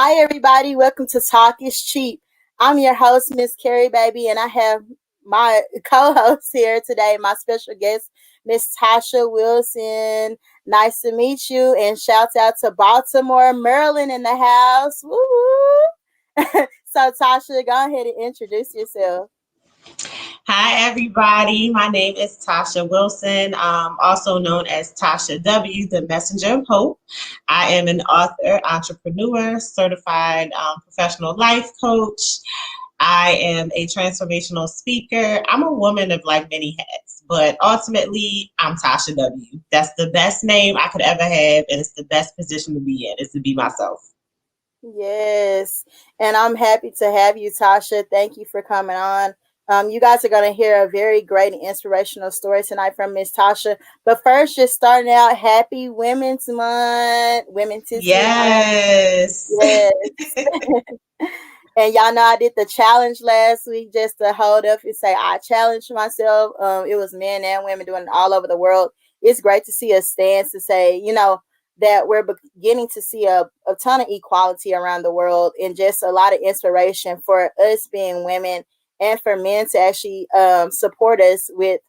Hi, everybody. Welcome to Talk is Cheap. I'm your host, Miss Carrie Baby, and I have my co-host here today, my special guest, Miss Tasha Wilson. Nice to meet you, and shout out to Baltimore, Maryland in the house. Woo! So, Tasha, go ahead and introduce yourself. Hi, everybody. My name is Tasha Wilson, also known as Tasha W., the Messenger of Hope. I am an author, entrepreneur, certified professional life coach. I am a transformational speaker. I'm a woman of like many hats, but ultimately, I'm Tasha W. That's the best name I could ever have, and it's the best position to be in, is to be myself. Yes, and I'm happy to have you, Tasha. Thank you for coming on. You guys are going to hear a very great and inspirational story tonight from Miss Tasha. But first, just starting out, Happy Women's Month, Women's History Month. Yes. Yes. And y'all know I did the challenge last week just to hold up and say I challenged myself. It was men and women doing it all over the world. It's great to see a stance to say, that we're beginning to see a ton of equality around the world and just a lot of inspiration for us being women and for men to actually support us with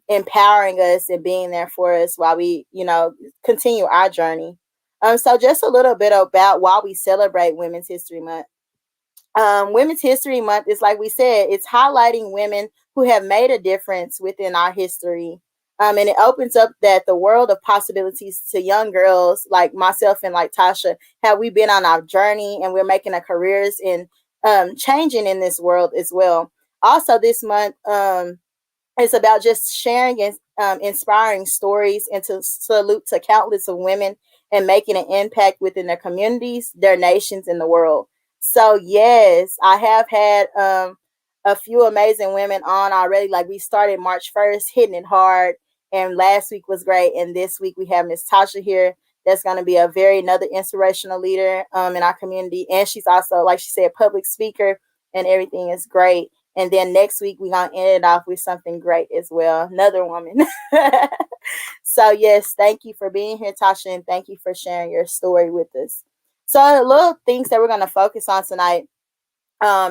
empowering us and being there for us while we, continue our journey. So just a little bit about why we celebrate Women's History Month. Women's History Month is, like we said, it's highlighting women who have made a difference within our history. And it opens up that the world of possibilities to young girls like myself and like Tasha. Have we been on our journey and we're making our careers and changing in this world as well. Also, this month it's about just sharing and inspiring stories and to salute to countless of women and making an impact within their communities, their nations, and the world. So yes, I have had a few amazing women on already. Like we started March 1st, hitting it hard, and last week was great. And this week we have Miss Tasha here. That's going to be a very another inspirational leader in our community, and she's also, like she said, public speaker, and everything is great. And then next week we're gonna end it off with something great as well. Another woman. So yes, thank you for being here, Tasha, and thank you for sharing your story with us. So the little things that we're gonna focus on tonight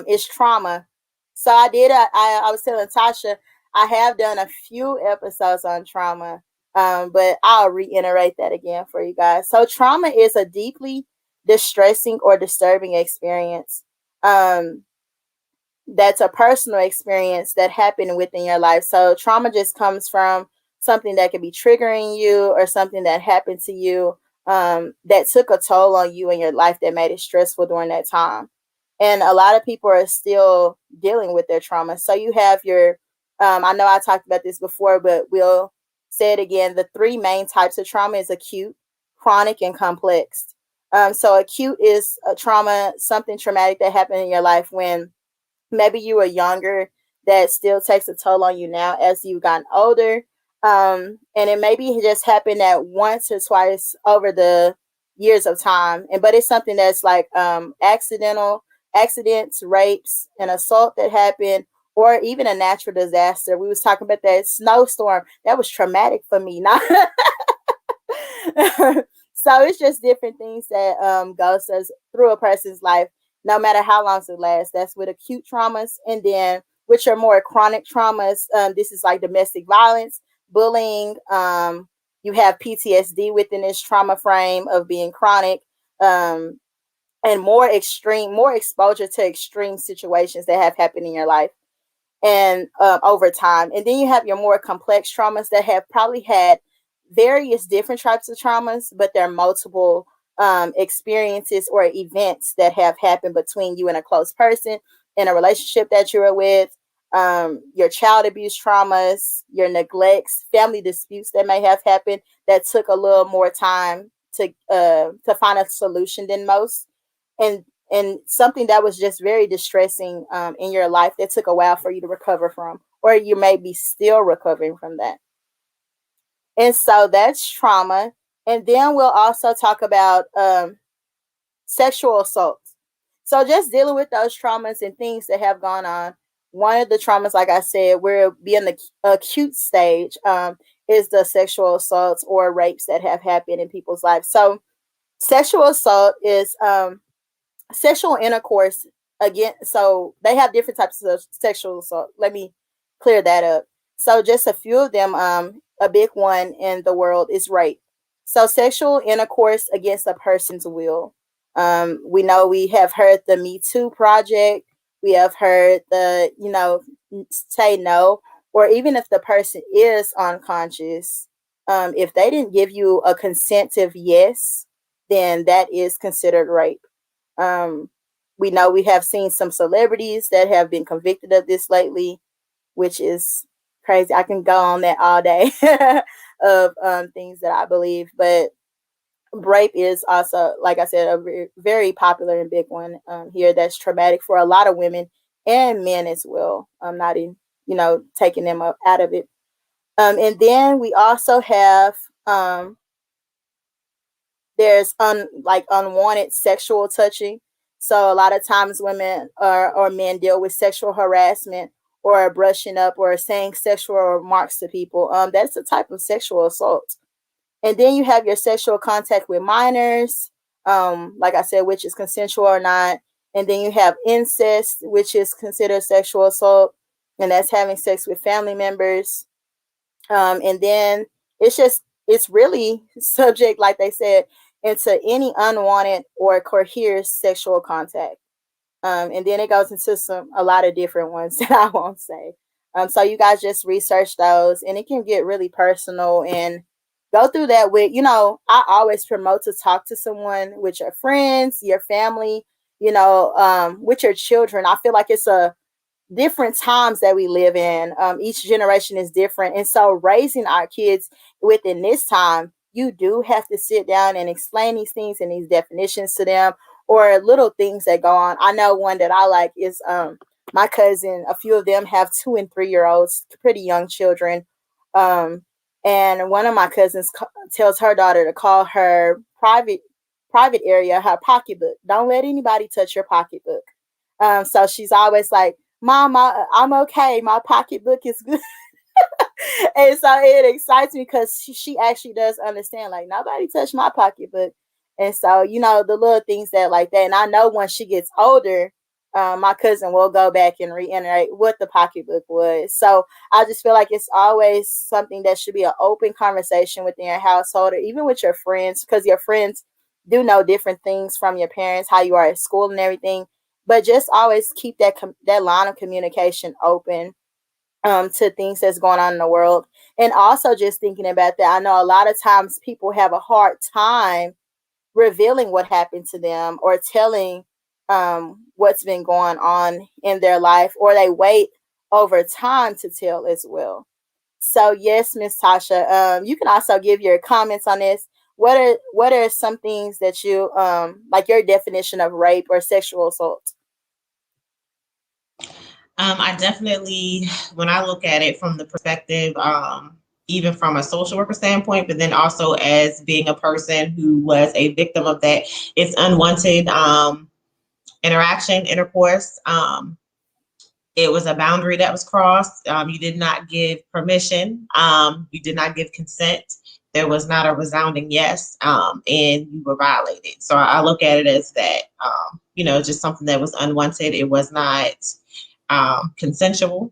is trauma. So I was telling Tasha I have done a few episodes on trauma, but I'll reiterate that again for you guys. So trauma is a deeply distressing or disturbing experience. That's a personal experience that happened within your life. So trauma just comes from something that could be triggering you or something that happened to you that took a toll on you in your life that made it stressful during that time. And a lot of people are still dealing with their trauma. So you have your, I know I talked about this before, but we'll say it again. The three main types of trauma is acute, chronic, and complex. So acute is a trauma, something traumatic that happened in your life when maybe you were younger that still takes a toll on you now as you've gotten older. And it maybe just happened at once or twice over the years of time. And but it's something that's like accidents, rapes, an assault that happened, or even a natural disaster. We was talking about that snowstorm. That was traumatic for me. Not so it's just different things that goes through a person's life no matter how long it lasts. That's with acute traumas. And then which are more chronic traumas, this is like domestic violence, bullying. You have PTSD within this trauma frame of being chronic, and more exposure to extreme situations that have happened in your life and over time. And then you have your more complex traumas that have probably had various different types of traumas, but there are multiple experiences or events that have happened between you and a close person in a relationship that you were with, your child abuse traumas, your neglects, family disputes that may have happened that took a little more time to find a solution than most, and something that was just very distressing in your life that took a while for you to recover from, or you may be still recovering from that. And so that's trauma. And then we'll also talk about sexual assault. So just dealing with those traumas and things that have gone on. One of the traumas, like I said, we're in the acute stage, is the sexual assaults or rapes that have happened in people's lives. So Sexual assault is sexual intercourse. Again, so they have different types of sexual assault. Let me clear that up. So just a few of them, a big one in the world is rape. So sexual intercourse against a person's will. We know, we have heard the Me Too project. We have heard the, say no, or even if the person is unconscious, if they didn't give you a consentive yes, then that is considered rape. Um, we know we have seen some celebrities that have been convicted of this lately, which is crazy. I can go on that all day of things that I believe, but rape is also, like I said, a very popular and big one here. That's traumatic for a lot of women and men as well. I'm not in, taking them up out of it. And then we also have there's like unwanted sexual touching. So a lot of times women or men deal with sexual harassment or brushing up or saying sexual remarks to people. That's a type of sexual assault. And then you have your sexual contact with minors, like I said, which is consensual or not. And then you have incest, which is considered sexual assault, and that's having sex with family members. And then it's really subject, like they said, into any unwanted or coerced sexual contact. And then it goes into a lot of different ones that I won't say. So you guys just research those, and it can get really personal and go through that with, I always promote to talk to someone, with your friends, your family, with your children. I feel like it's a different times that we live in. Each generation is different. And so raising our kids within this time, you do have to sit down and explain these things and these definitions to them, or little things that go on. I know one that I like is my cousin, a few of them have 2 and 3 year olds, pretty young children. Um, and one of my cousins tells her daughter to call her private area her pocketbook. Don't let anybody touch your pocketbook. So she's always like, Mom, I'm okay. My pocketbook is good. And so it excites me because she actually does understand, like, nobody touched my pocketbook. And so, the little things that like that. And I know once she gets older, my cousin will go back and reiterate what the pocketbook was. So I just feel like it's always something that should be an open conversation within your household, or even with your friends, because your friends do know different things from your parents, how you are at school and everything. But just always keep that line of communication open, to things that's going on in the world. And also just thinking about that, I know a lot of times people have a hard time revealing what happened to them, or telling what's been going on in their life, or they wait over time to tell as well. So yes, Miss Tasha, you can also give your comments on this. What are some things that you like, your definition of rape or sexual assault? I definitely, when I look at it from the perspective, even from a social worker standpoint, but then also as being a person who was a victim of that, it's unwanted intercourse. It was a boundary that was crossed. You did not give permission. You did not give consent. There was not a resounding yes, and you were violated. So I look at it as that, just something that was unwanted. It was not consensual,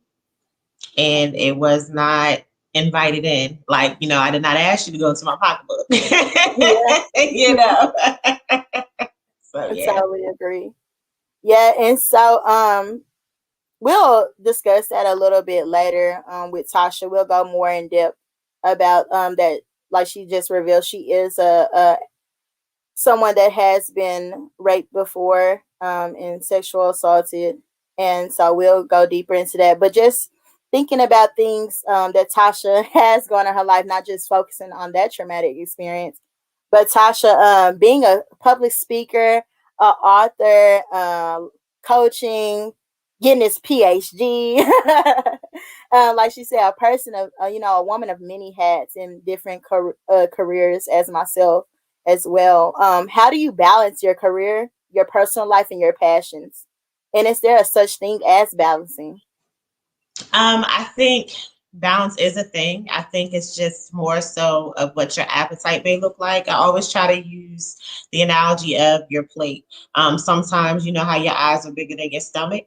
and it was not invited in. Like, I did not ask you to go into my pocketbook. Yeah. you know. So I yeah. totally agree. Yeah, and so we'll discuss that a little bit later with Tasha. We'll go more in depth about that. Like she just revealed, she is a someone that has been raped before, and sexual assaulted, and so we'll go deeper into that. But just thinking about things that Tasha has gone in her life, not just focusing on that traumatic experience, but Tasha, being a public speaker, author, coaching, getting his PhD. Like she said, a person of, a woman of many hats in different careers, as myself as well. How do you balance your career, your personal life, and your passions? And is there a such thing as balancing? I think Balance is a thing. I think it's just more so of what your appetite may look like. I always try to use the analogy of your plate. Sometimes you know how your eyes are bigger than your stomach.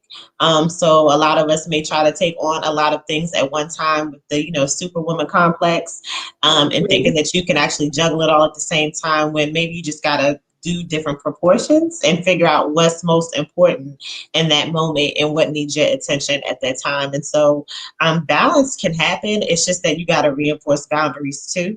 So a lot of us may try to take on a lot of things at one time with the, superwoman complex, and thinking that you can actually juggle it all at the same time when maybe you just gotta do different proportions and figure out what's most important in that moment and what needs your attention at that time. And so balance can happen. It's just that you got to reinforce boundaries too.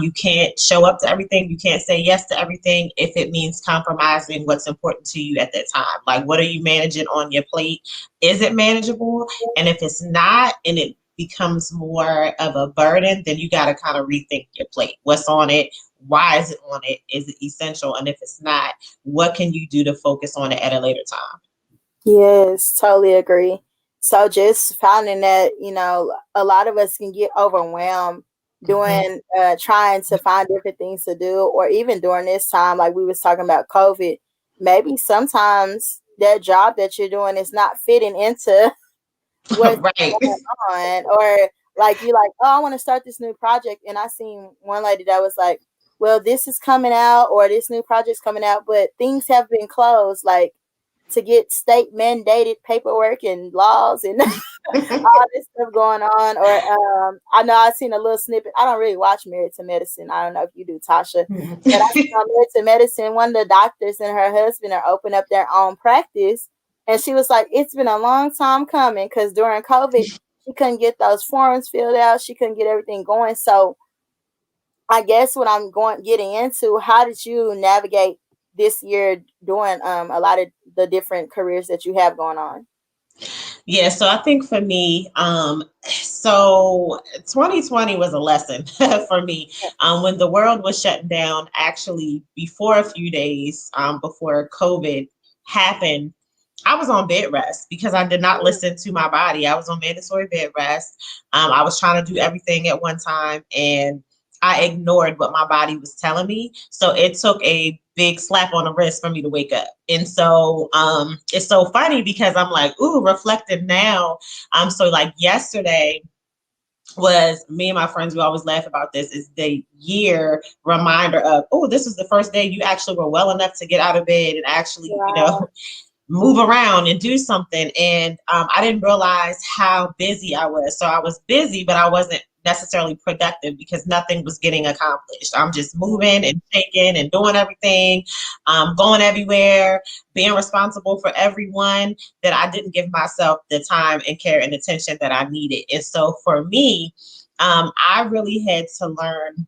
You can't show up to everything. You can't say yes to everything if it means compromising what's important to you at that time. Like, what are you managing on your plate? Is it manageable? And if it's not, and it becomes more of a burden, then you got to kind of rethink your plate. What's on it? Why is it on it? Is it essential? And if it's not, what can you do to focus on it at a later time? Yes, totally agree. So just finding that, a lot of us can get overwhelmed Mhm. doing trying to find different things to do, or even during this time, like we was talking about COVID, maybe sometimes that job that you're doing is not fitting into what's Right. going on. Or like you like, oh, I want to start this new project. And I seen one lady that was like, well, this is coming out, or this new project's coming out, but things have been closed, like to get state mandated paperwork and laws and all this stuff going on. Or I know I've seen a little snippet. I don't really watch Married to Medicine. I don't know if you do, Tasha, but I see on Married to Medicine, one of the doctors and her husband are opening up their own practice. And she was like, it's been a long time coming because during COVID, she couldn't get those forms filled out. She couldn't get everything going. So I guess what I'm getting into, how did you navigate this year doing a lot of the different careers that you have going on? Yeah, so I think for me, so 2020 was a lesson for me. When the world was shutting down, actually before a few days before COVID happened, I was on bed rest because I did not listen to my body. I was on mandatory bed rest. I was trying to do everything at one time, and I ignored what my body was telling me. So it took a big slap on the wrist for me to wake up. And so it's so funny because I'm like, ooh, reflecting now. So like yesterday was me and my friends, we always laugh about this, is the year reminder of, oh, this is the first day you actually were well enough to get out of bed and actually, Wow. move around and do something. And I didn't realize how busy I was. So I was busy, but I wasn't necessarily productive because nothing was getting accomplished. I'm just moving and shaking and doing everything, going everywhere, being responsible for everyone, that I didn't give myself the time and care and attention that I needed. And so for me, I really had to learn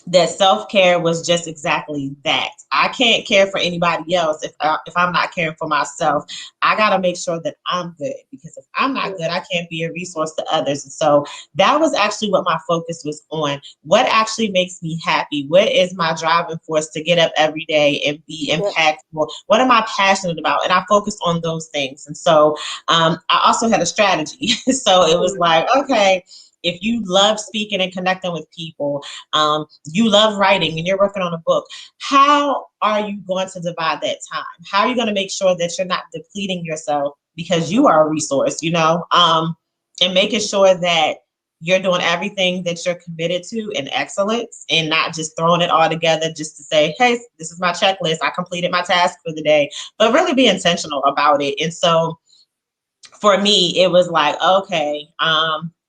that self-care was just exactly that. I can't care for anybody else if I'm not caring for myself. I got to make sure that I'm good, because if I'm not good, I can't be a resource to others. And so that was actually what my focus was on. What actually makes me happy? What is my driving force to get up every day and be Yeah. impactful? What am I passionate about? And I focused on those things. And so I also had a strategy. So it was like, okay, if you love speaking and connecting with people, you love writing and you're working on a book, how are you going to divide that time? How are you going to make sure that you're not depleting yourself because you are a resource, and making sure that you're doing everything that you're committed to in excellence and not just throwing it all together just to say, hey, this is my checklist, I completed my task for the day, but really be intentional about it. And so for me, it was like, okay,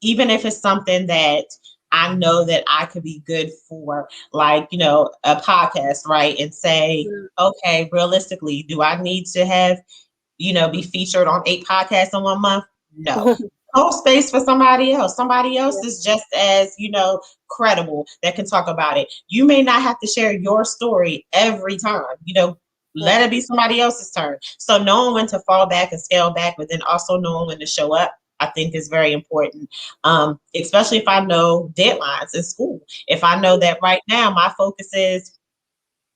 even if it's something that I know that I could be good for, like, a podcast, right? And say, okay, realistically, do I need to have, be featured on 8 podcasts in 1 month? No. Hold space for somebody else. Somebody else Yeah. is just as, credible that can talk about it. You may not have to share your story every time, Yeah. let it be somebody else's turn. So knowing when to fall back and scale back, but then also knowing when to show up, I think is very important. Especially if I know deadlines in school. If I know that right now my focus is,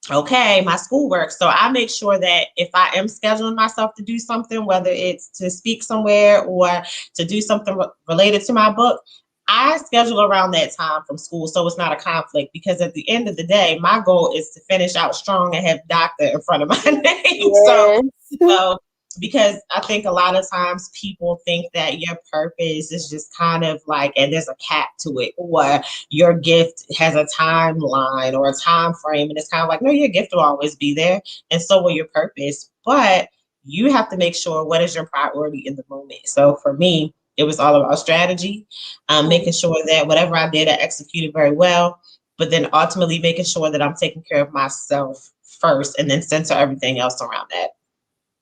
okay, my schoolwork. So I make sure that if I am scheduling myself to do something, whether it's to speak somewhere or to do something related to my book, I schedule around that time from school so it's not a conflict, because at the end of the day, my goal is to finish out strong and have doctor in front of my name. So Yes. so because I think a lot of times people think that your purpose is just kind of like, and there's a cap to it, or your gift has a timeline or a time frame, and it's kind of like, no, your gift will always be there, and so will your purpose. But you have to make sure what is your priority in the moment. So for me, it was all about strategy, making sure that whatever I did, I executed very well, but then ultimately making sure that I'm taking care of myself first and then center everything else around that.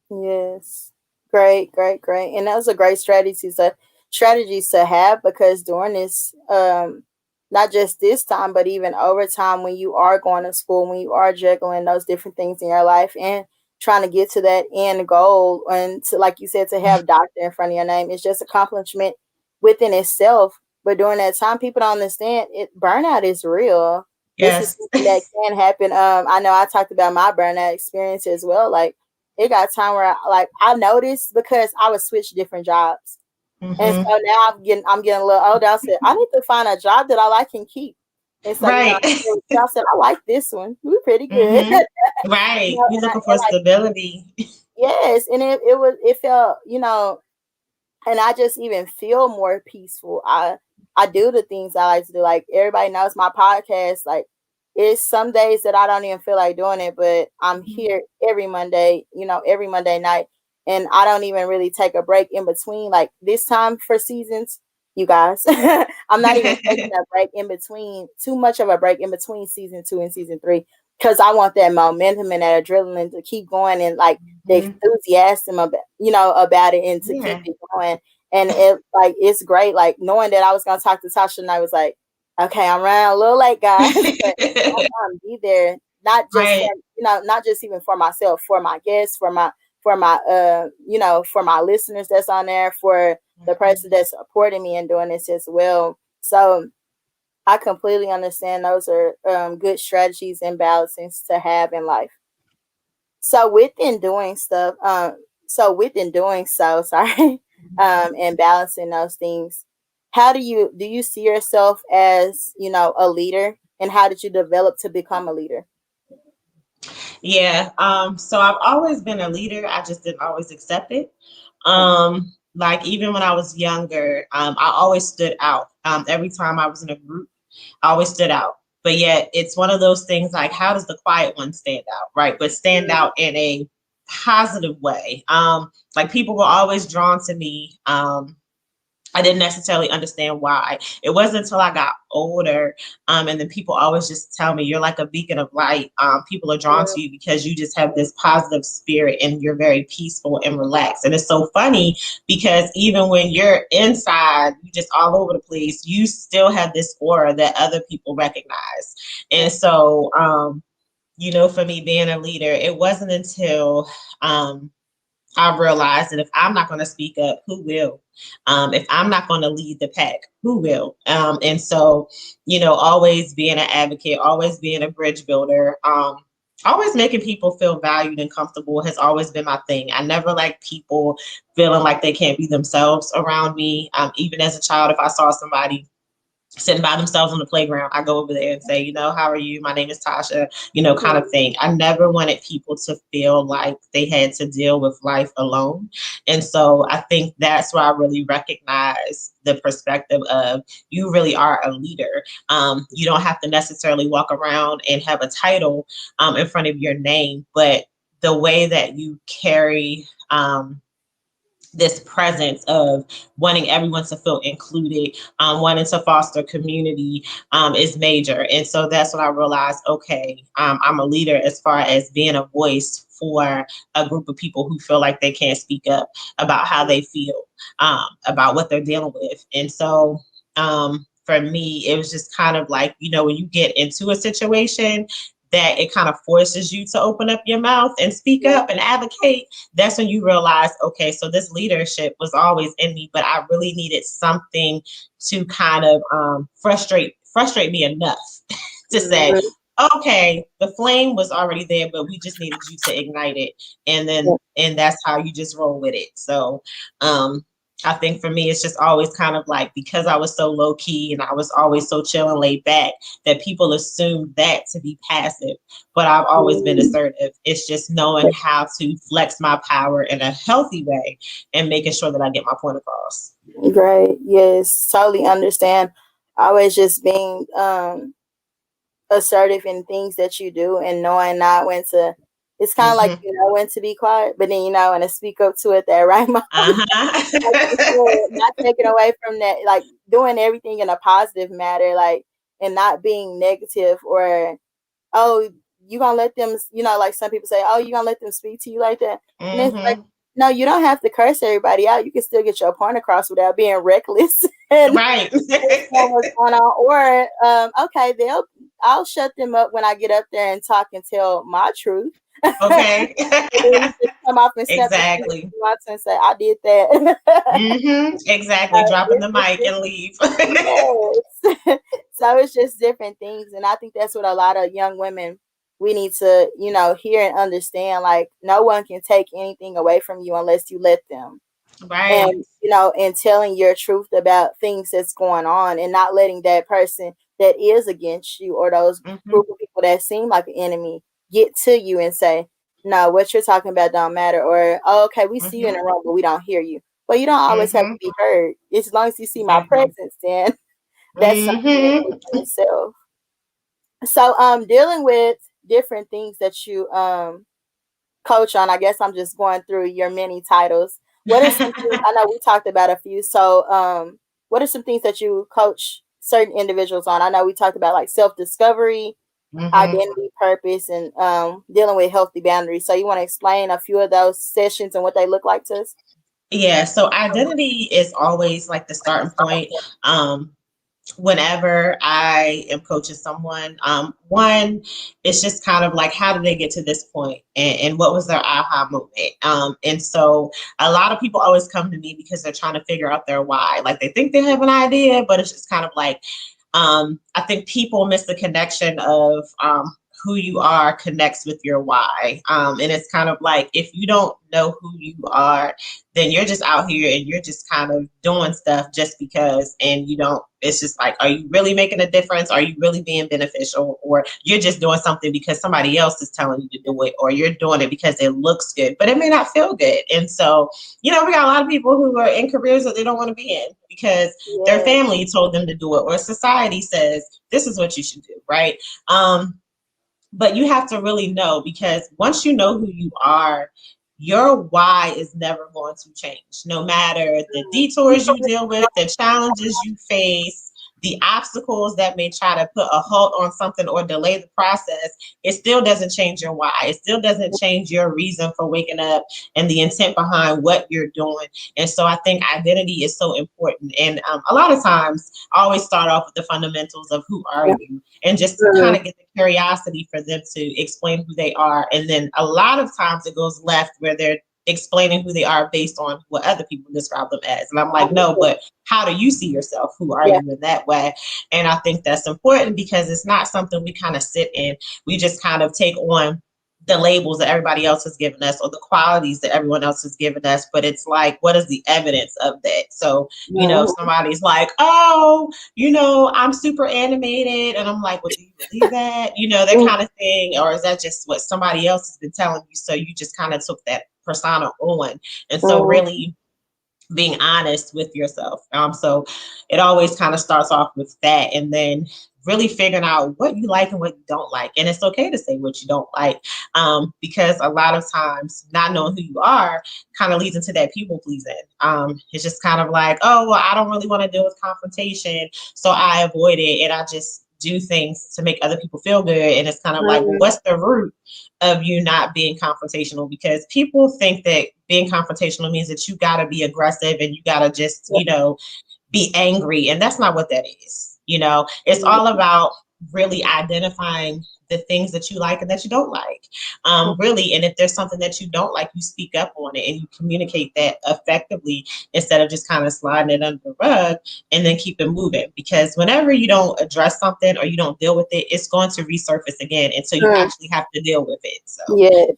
Yes. Great, great, great. And that was a great strategies to have, because during this not just this time, but even over time, when you are going to school, when you are juggling those different things in your life and trying to get to that end goal, and to, like you said, to have doctor in front of your name, it's just accomplishment within itself. But during that time, people don't understand it. Burnout is real. This is Yes. something that can happen. I know I talked about my burnout experience as well. Like, it got time where I noticed, because I would switch different jobs. And Hmm. so now I'm getting a little older. I said, I need to find a job that I like and keep. And so, Right. I said, I like this one. We're pretty good. Hmm. Right. You're looking for stability. Yes. And it felt, and I just even feel more peaceful. I do the things I like to do. Like, everybody knows my podcast. Like, it's some days that I don't even feel like doing it, but I'm here every Monday, every Monday night, and I don't even really take a break in between. Like, this time for seasons, you guys, I'm not even taking a break in between. Too much of a break in between season 2 and season 3, because I want that momentum and that adrenaline to keep going, and like the Mhm. enthusiasm about it, and to keep Yeah. it going. And it's great, like, knowing that I was gonna talk to Tasha, and I was like, okay, I'm running a little late, guys, but I'm gonna be there, not just for Right. not just even for myself, for my guests, for my listeners that's on there, for the person that's supporting me and doing this as well. So I completely understand those are good strategies and balancings to have in life. So within doing stuff, within doing so, sorry, and balancing those things, how do you see yourself as, a leader, and how did you develop to become a leader? Yeah. So I've always been a leader. I just didn't always accept it. Mm, Like even when I was younger, I always stood out. Every time I was in a group, I always stood out. But yet it's one of those things like, how does the quiet one stand out, right? But stand mm, out in a positive way. Like people were always drawn to me. I didn't necessarily understand why. It wasn't until I got older, and then people always just tell me, you're like a beacon of light. People are drawn yeah, to you because you just have this positive spirit and you're very peaceful and relaxed. And it's so funny because even when you're inside, you just all over the place, you still have this aura that other people recognize. yeah, And so, for me being a leader, it wasn't until I realized that if I'm not going to speak up, who will? If I'm not going to lead the pack, who will? And so, always being an advocate, always being a bridge builder, always making people feel valued and comfortable has always been my thing. I never like people feeling like they can't be themselves around me. Even as a child, if I saw somebody sitting by themselves on the playground, I go over there and say, how are you? My name is Tasha, kind of mm, thing. I never wanted people to feel like they had to deal with life alone. And so I think that's where I really recognize the perspective of you really are a leader. You don't have to necessarily walk around and have a title in front of your name, but the way that you carry this presence of wanting everyone to feel included, wanting to foster community is major. And so that's when I realized, okay, I'm a leader as far as being a voice for a group of people who feel like they can't speak up about how they feel, about what they're dealing with. And so for me, it was just kind of like, when you get into a situation that it kind of forces you to open up your mouth and speak yeah, up and advocate, that's when you realize, okay, so this leadership was always in me, but I really needed something to kind of frustrate me enough to say, mhm, okay, the flame was already there, but we just needed you to ignite it, and yeah, that's how you just roll with it. So I think for me, it's just always kind of like, because I was so low key and I was always so chill and laid back, that people assume that to be passive. But I've always been Mhm. assertive. It's just knowing how to flex my power in a healthy way and making sure that I get my point across. Great. Yes, totally understand. Always just being assertive in things that you do and knowing not when to. It's kind of like Hmm. you know when to be quiet, but then you know when to speak up to it that right moment. Like you Uh-huh. said, not taking away from that, like doing everything in a positive matter, like and not being negative or oh, you gonna let them, you know, like some people say, oh, you gonna let them speak to you like that, and it's like, Hmm. no, you don't have to curse everybody out. You can still get your point across without being reckless and Right. understand what's going on. Or okay, I'll shut them up when I get up there and talk and tell my truth. Okay. And then you just come off and step in Exactly. and say, I did that. Exactly. Dropping It's the just mic and leave. yes. So it's just different things. And I think that's what a lot of young women we need to, you know, hear and understand. Like no one can take anything away from you unless you let them. Right. And, you know, and telling your truth about things that's going on and not letting that person that is against you or those Hmm. group of people that seem like an enemy get to you and say, no, what you're talking about don't matter. Or, oh, okay, we see you in Hmm. the room, but we don't hear you. But you don't always have to Hmm. be heard. As long as you see my Exactly. presence, then that's something Hmm. in itself. So dealing with different things that you coach on, I guess I'm just going through your many titles. What are some things I know we talked about a few. So what are some things that you coach certain individuals on? I know we talked about like self-discovery, Hmm. identity, purpose, and dealing with healthy boundaries. So you want to explain a few of those sessions and what they look like to us? Yeah, so identity is always like the starting point. Um, Whenever I am coaching someone, one, it's just kind of like, how did they get to this point, and what was their aha moment? And so a lot of people always come to me because they're trying to figure out their why. Like they think they have an idea, but it's just kind of like, I think people miss the connection of who you are connects with your why. And it's kind of like, if you don't know who you are, then you're just out here and you're just kind of doing stuff just because, and you don't, it's just like, are you really making a difference? Are you really being beneficial? Or you're just doing something because somebody else is telling you to do it, or you're doing it because it looks good, but it may not feel good. And so, we got a lot of people who are in careers that they don't want to be in because their Yeah. family told them to do it, or society says this is what you should do, right? Um, but you have to really know, because once you know who you are, your why is never going to change. No matter the detours you deal with, the challenges you face, the obstacles that may try to put a halt on something or delay the process, it still doesn't change your why. It still doesn't change your reason for waking up and the intent behind what you're doing. And so I think identity is so important. And a lot of times I always start off with the fundamentals of who are you, and just to kind of get the curiosity for them to explain who they are. And then a lot of times it goes left where they're explaining who they are based on what other people describe them as. And I'm like, no, but how do you see yourself? Who are Yeah. you in that way? And I think that's important because it's not something we kind of sit in. We just kind of take on the labels that everybody else has given us or the qualities that everyone else has given us. But it's like, what is the evidence of that? So, if Mhm. somebody's like, oh, I'm super animated. And I'm like, well, do you believe that? That Mhm. kind of thing. Or is that just what somebody else has been telling you? So you just kind of took that persona on. And so Mhm. really being honest with yourself. So it always kind of starts off with that, and then really figuring out what you like and what you don't like. And it's okay to say what you don't like, because a lot of times not knowing who you are kind of leads into that people pleasing. It's just kind of like, oh, well, I don't really want to deal with confrontation, so I avoid it and I just do things to make other people feel good. And it's kind of like, well, Mhm. what's the root of you not being confrontational? Because people think that being confrontational means that you got to be aggressive and you got to just, be angry. And that's not what that is. It's all about really identifying the things that you like and that you don't like. Really. And if there's something that you don't like, you speak up on it and you communicate that effectively instead of just kind of sliding it under the rug and then keep it moving. Because whenever you don't address something or you don't deal with it, it's going to resurface again until you Mhm. actually have to deal with it. So Yes.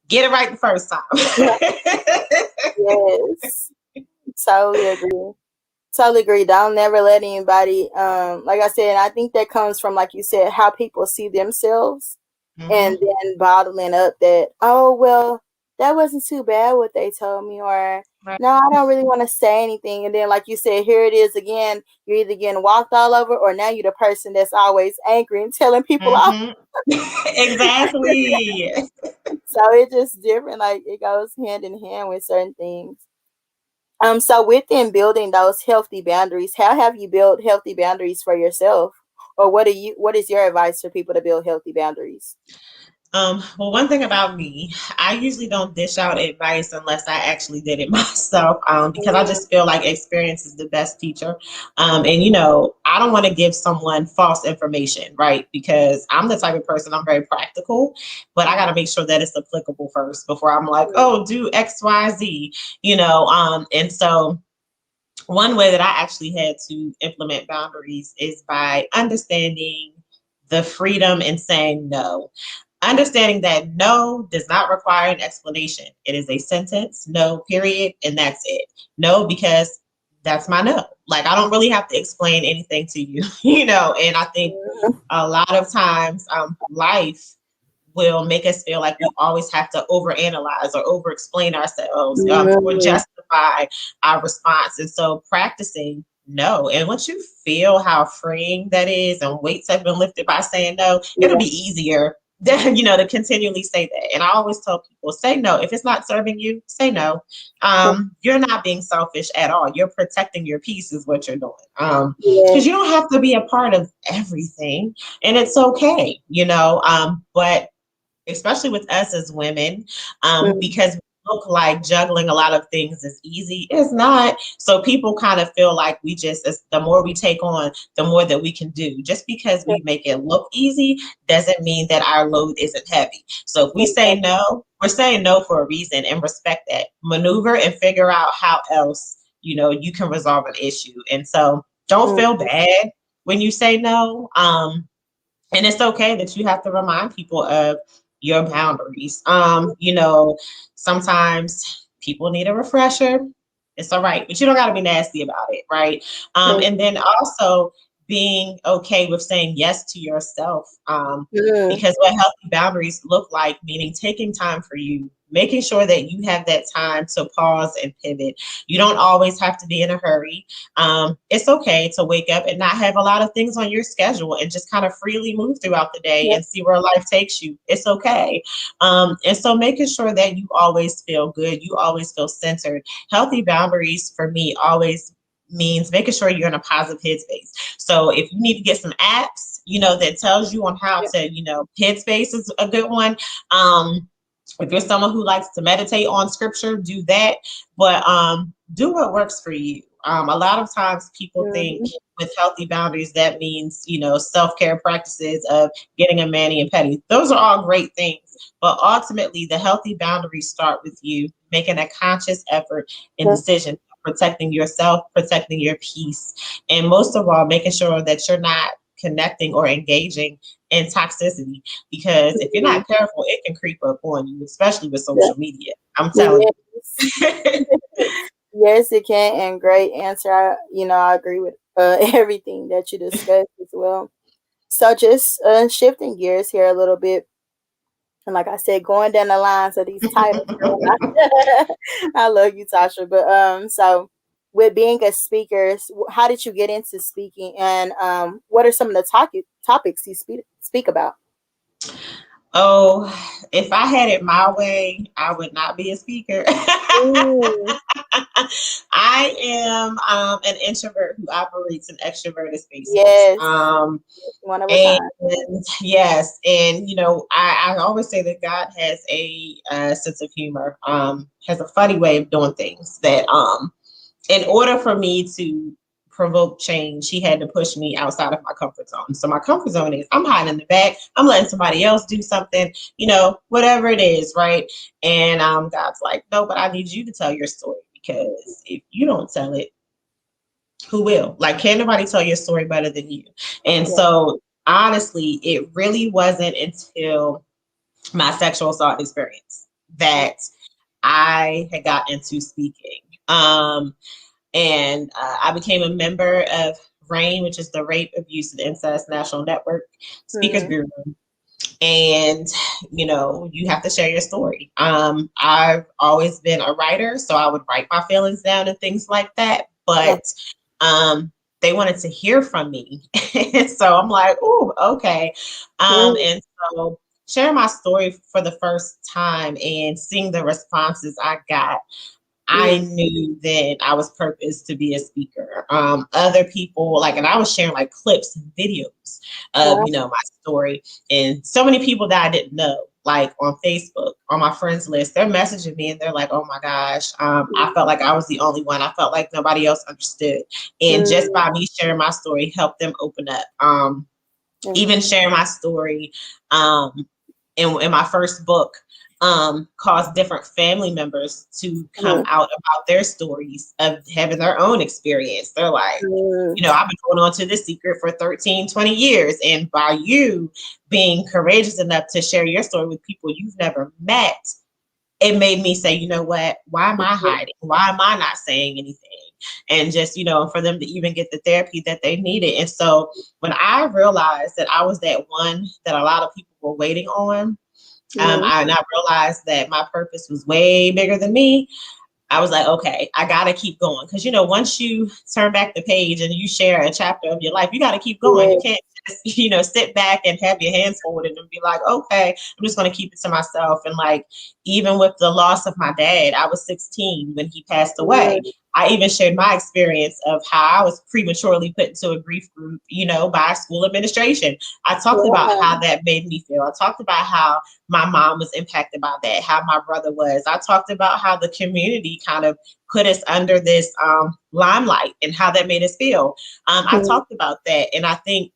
get it right the first Yeah. time. Yes. Totally agree. Totally agree. Don't never let anybody, like I said, I think that comes from, like you said, how people see themselves, and Mm-hmm. then bottling up that, oh, well, that wasn't too bad what they told me, or Right. no, I don't really want to say anything. And then, like you said, here it is again. You're either getting walked all over, or now you're the person that's always angry and telling people off. Mm-hmm. Exactly. So it's just different. Like it goes hand in hand with certain things. So within building those healthy boundaries, how have you built healthy boundaries for yourself? Or what is your advice for people to build healthy boundaries? Well, one thing about me, I usually don't dish out advice unless I actually did it myself, because I Mm, just feel like experience is the best teacher. yeah, And, I don't want to give someone false information, right? Because I'm the type of person, I'm very practical, but I got to make sure that it's applicable first before I'm like, oh, do X, Y, Z, and so one way that I actually had to implement boundaries is by understanding the freedom in saying no. Understanding that no does not require an explanation. It is a sentence, no, period, and that's it. No, because that's my no. Like, I don't really have to explain anything to you, and I think a lot of times life will make us feel like we always have to overanalyze or over explain ourselves, or mm, justify our response. And so practicing no. And once you feel how freeing that is and weights have been lifted by saying no, it'll yeah, be easier than, to continually say that. And I always tell people, say no. If it's not serving you, say no. You're not being selfish at all. You're protecting your peace is what you're doing. Because you yes, don't have to be a part of everything, and it's okay, but especially with us as women, mm, because we look like juggling a lot of things is easy. It's not. So people kind of feel like we just, as the more we take on, the more that we can do. Just because yeah, we make it look easy doesn't mean that our load isn't heavy. So if we say exactly. no, we're saying no for a reason, and respect that. Maneuver and figure out how else, you can resolve an issue. And so don't Mm, feel bad when you say no. And it's okay that you have to remind people of your boundaries. Sometimes people need a refresher. It's all right, but you don't got to be nasty about it, right? And then also being okay with saying yes to yourself. mm, Because what healthy boundaries look like, meaning taking time for you, making sure that you have that time to pause and pivot. You don't always have to be in a hurry. It's okay to wake up and not have a lot of things on your schedule and just kind of freely move throughout the day yeah, and see where life takes you. It's okay. And so making sure that you always feel good, you always feel centered. Healthy boundaries for me always means making sure you're in a positive headspace. So if you need to get some apps, that tells you on how yeah, to, headspace is a good one. If you're someone who likes to meditate on scripture, do that. But do what works for you. A lot of times people think mm, with healthy boundaries, that means, self-care practices of getting a mani and pedi. Those are all great things. But ultimately, the healthy boundaries start with you making a conscious effort and yeah, decision, protecting yourself, protecting your peace, and most of all, making sure that you're not connecting or engaging in toxicity, because if you're mm, not careful, it can creep up on you, especially with yeah, social media. I'm telling yes. you. Yes, it can. And great answer. I agree with everything that you discussed as well. So just shifting gears here a little bit, and like I said, going down the lines of these titles, girl. I love you, Tasha. But so with being a speaker, how did you get into speaking, and what are some of the topics you speak about? Oh, if I had it my way, I would not be a speaker. Mm, I am an introvert who operates in extroverted spaces. yes, one of a And kind. yes, and I always say that God has a sense of humor, has a funny way of doing things that in order for me to provoke change, he had to push me outside of my comfort zone. So my comfort zone is I'm hiding in the back, I'm letting somebody else do something, whatever it is, right? And God's like, no, but I need you to tell your story, because if you don't tell it, who will? Like, can nobody tell your story better than you? And Yeah. so honestly, it really wasn't until my sexual assault experience that I had got into speaking. and I became a member of RAIN, which is the Rape, Abuse, and Incest National Network Speakers Mm-hmm. Bureau. And you have to share your story. I've always been a writer, so I would write my feelings down and things like that, Yeah. but they wanted to hear from me. And so I'm like, oh, okay. And so sharing my story for the first time and seeing the responses I got, I Mm-hmm. knew that I was purposed to be a speaker. Other people, like, and I was sharing like clips and videos of, Wow. my story. And so many people that I didn't know, like on Facebook, on my friends list, they're messaging me and they're like, oh my gosh, I felt like I was the only one. I felt like nobody else understood. And just Mm-hmm. by me sharing my story helped them open up. Even Mm-hmm. sharing my story um, in my first book caused different family members to come out about their stories of having their own experience. They're like, Mm-hmm. I've been holding on to this secret for 13, 20 years. And by you being courageous enough to share your story with people you've never met, it made me say, you know what, why am I hiding? Why am I not saying anything? And just, for them to even get the therapy that they needed. And so when I realized that I was that one that a lot of people were waiting on, Mm-hmm. I realized that my purpose was way bigger than me. I was like, okay, I got to keep going. Because, once you turn back the page and you share a chapter of your life, you got to keep going. Yeah. You can't just, sit back and have your hands folded and be like, okay, I'm just going to keep it to myself. And like, even with the loss of my dad, I was 16 when he passed away. Mm-hmm. I even shared my experience of how I was prematurely put into a grief group, by school administration. I talked about Yeah. how that made me feel. I talked about how my mom was impacted by that, how my brother was. I talked about how the community kind of put us under this limelight and how that made us feel. I Mm-hmm. talked about that. And I think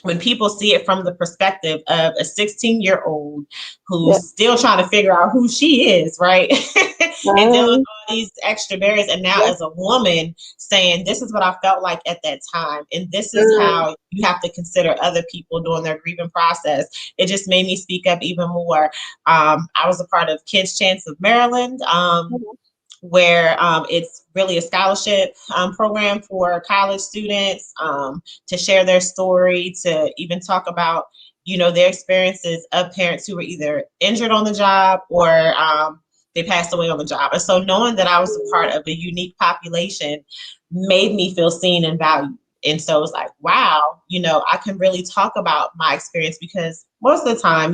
when people see it from the perspective of a 16-year-old Yeah. who's still trying to figure out who she is, right? And dealing with Um, all these extra barriers. And now yeah. as a woman saying, this is what I felt like at that time. And this is Mm-hmm. how you have to consider other people during their grieving process. It just made me speak up even more. I was a part of Kids Chance of Maryland. Where it's really a scholarship program for college students to share their story, to even talk about, their experiences of parents who were either injured on the job or they passed away on the job. And so knowing that I was a part of a unique population made me feel seen and valued. And so it's like, wow, I can really talk about my experience because most of the time,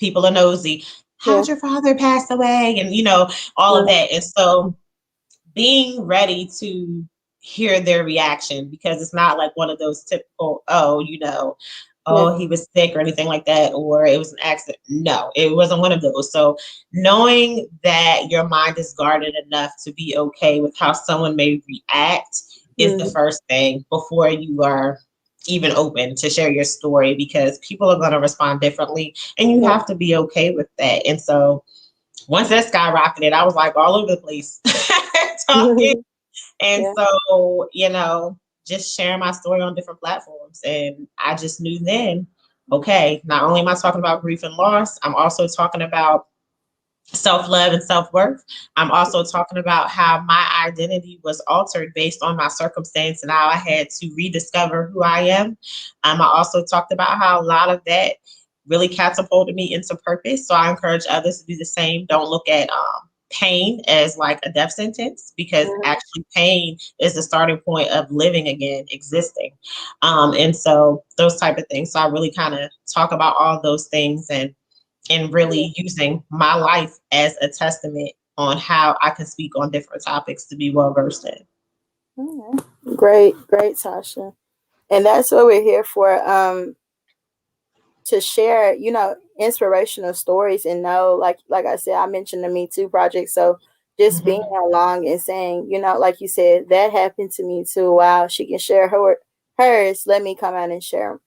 people are nosy. Yeah. How'd your father pass away? And, all of Yeah. that. And so being ready to hear their reaction, because it's not like one of those typical, oh, Yeah. oh, he was sick or anything like that, or it was an accident. No, it wasn't one of those. So knowing that your mind is guarded enough to be okay with how someone may react is the Mm-hmm. first thing before you are even open to share your story, because people are going to respond differently and you Yeah. have to be okay with that. And so once that skyrocketed, I was like all over the place talking. And Yeah. so, just sharing my story on different platforms. And I just knew then, okay, not only am I talking about grief and loss, I'm also talking about self-love and self-worth. I'm also talking about how my identity was altered based on my circumstance and how I had to rediscover who I am. I also talked about how a lot of that really catapulted me into purpose. So I encourage others to do the same. Don't look at pain as like a death sentence, because Mm-hmm. actually pain is the starting point of living again, existing. And so those type of things. So I really kind of talk about all those things and really using my life as a testament on how I can speak on different topics to be well versed in. Okay. Great, great, Tasha. And that's what we're here for. To share, inspirational stories and know, like I said, I mentioned the Me Too project. So just being Mm-hmm. along and saying, like you said, that happened to me too. Wow, she can share hers. Let me come out and share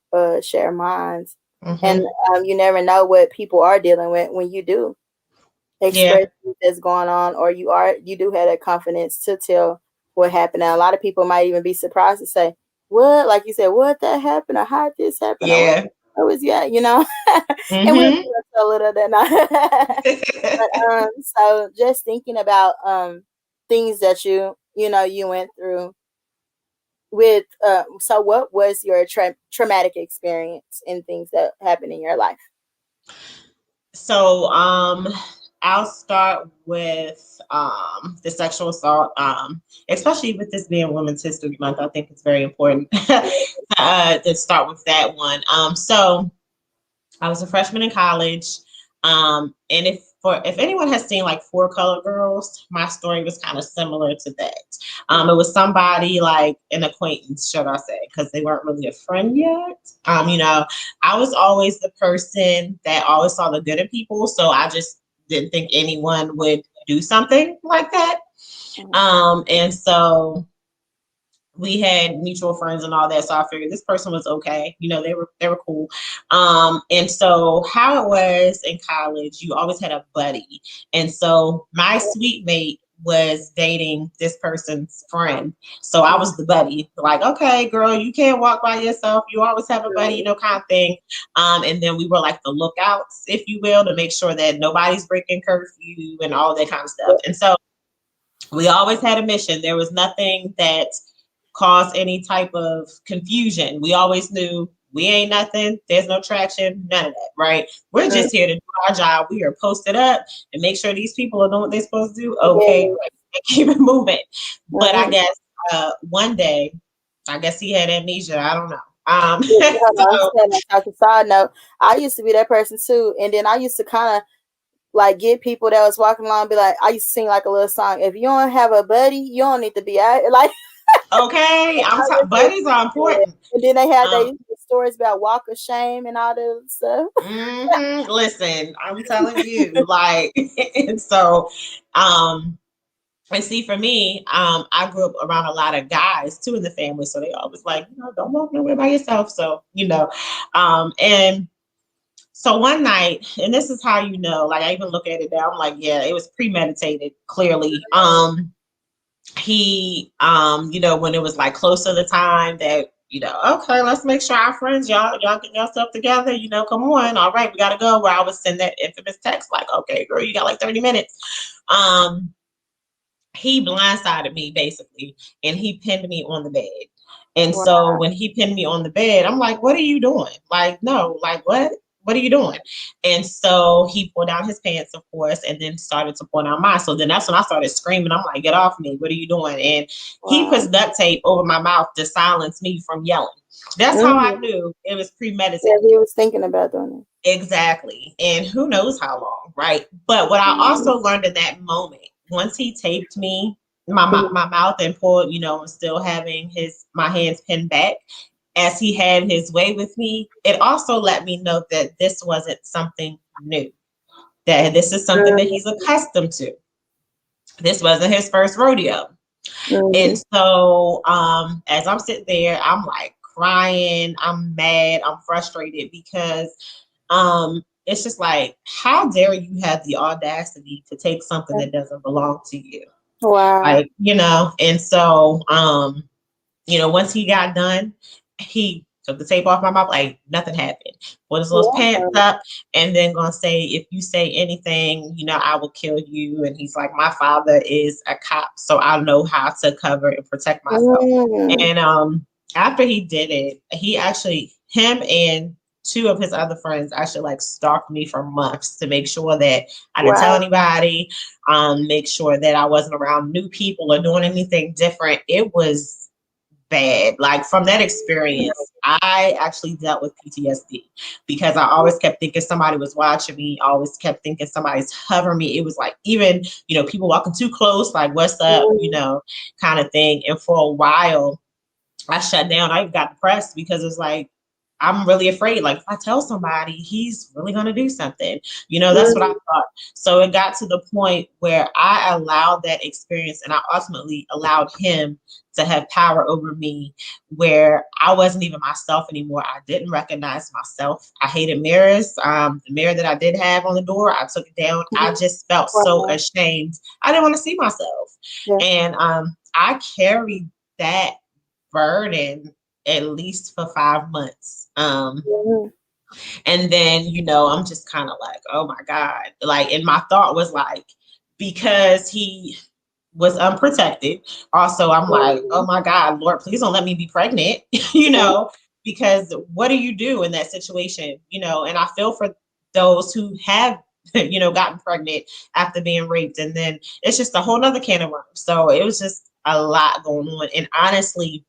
mine. And Mm-hmm. you never know what people are dealing with when you do Yeah. express that's going on, or you do have that confidence to tell what happened. And a lot of people might even be surprised to say, "What?" Like you said, "What that happened?" Or "How did this happen?" Or "What Yeah. was yeah?" And we'll Mm-hmm. do a little bit. But so just thinking about things that you went through with so what was your traumatic experience and things that happened in your life? So I'll start with the sexual assault. Especially with this being Women's History Month, I think it's very important to start with that one. So I was a freshman in college. And if anyone has seen like Four Color Girls, my story was kind of similar to that. It was somebody like an acquaintance, should I say, because they weren't really a friend yet. I was always the person that always saw the good in people, so I just didn't think anyone would do something like that. And so we had mutual friends and all that, so I figured this person was okay. They were cool. And so how it was in college, you always had a buddy, and so my sweet mate was dating this person's friend, so I was the buddy. Like, okay, girl, you can't walk by yourself. You always have a buddy, kind of thing. And then we were like the lookouts, if you will, to make sure that nobody's breaking curfew and all that kind of stuff. And so we always had a mission. There was nothing that cause any type of confusion. We always knew we ain't nothing. There's no traction, none of that, right? We're just here to do our job. We are posted up and make sure these people are doing what they're supposed to do. Okay, great. Keep it moving. But I guess one day, I guess he had amnesia. I don't know. As a side note, I used to be that person too, and then I used to kind of like get people that was walking along, be like, I used to sing like a little song. If you don't have a buddy, you don't need to be out. Like, okay, buddies are important. And then they had the stories about walk of shame and all that stuff. Listen, I'm telling you, like, and so, and see, for me, I grew up around a lot of guys too in the family, so they always like, don't walk nowhere by yourself. So, and so one night, and this is how like I even look at it now, I'm like, yeah, it was premeditated, clearly. He, when it was like close to the time that, okay, let's make sure our friends, y'all get yourself together, come on, all right, we gotta go. Where I would send that infamous text like, okay, girl, you got like 30 minutes. He blindsided me basically, and he pinned me on the bed. And so when he pinned me on the bed, I'm like, what are you doing? Like, no, like what? What are you doing? And so he pulled down his pants, of course, and then started to pull down mine. So then that's when I started screaming. I'm like, get off me. What are you doing? And he puts duct tape over my mouth to silence me from yelling. That's how I knew it was premeditated. Yeah, he was thinking about doing it. Exactly. And who knows how long, right? But what I also learned in that moment, once he taped me, my mouth and pulled, still having my hands pinned back, as he had his way with me, it also let me know that this wasn't something new, that this is something that he's accustomed to. This wasn't his first rodeo. And so as I'm sitting there, I'm like crying, I'm mad, I'm frustrated because it's just like, how dare you have the audacity to take something that doesn't belong to you? Wow. Like, and so, once he got done, he took the tape off my mouth like nothing happened. Put his little pants up, and then gonna say, if you say anything, I will kill you. And he's like, my father is a cop, so I know how to cover and protect myself. And after he did it, him and two of his other friends actually like stalked me for months to make sure that I didn't tell anybody, make sure that I wasn't around new people or doing anything different. It was bad. Like from that experience, I actually dealt with PTSD because I always kept thinking somebody was watching me, always kept thinking somebody's hovering me. It was like, even, people walking too close, like, what's up, kind of thing. And for a while, I shut down. I got depressed because it's like, I'm really afraid. Like, if I tell somebody, he's really going to do something. That's what I thought. So it got to the point where I allowed that experience, and I ultimately allowed him to have power over me, where I wasn't even myself anymore. I didn't recognize myself. I hated mirrors. The mirror that I did have on the door, I took it down. I just felt so ashamed. I didn't want to see myself. And I carried that burden at least for 5 months. And then, I'm just kind of like, oh my God. Like, and my thought was like, because he was unprotected. Also, I'm like, oh my God, Lord, please don't let me be pregnant, because what do you do in that situation? And I feel for those who have, gotten pregnant after being raped. And then it's just a whole nother can of worms. So it was just a lot going on. And honestly,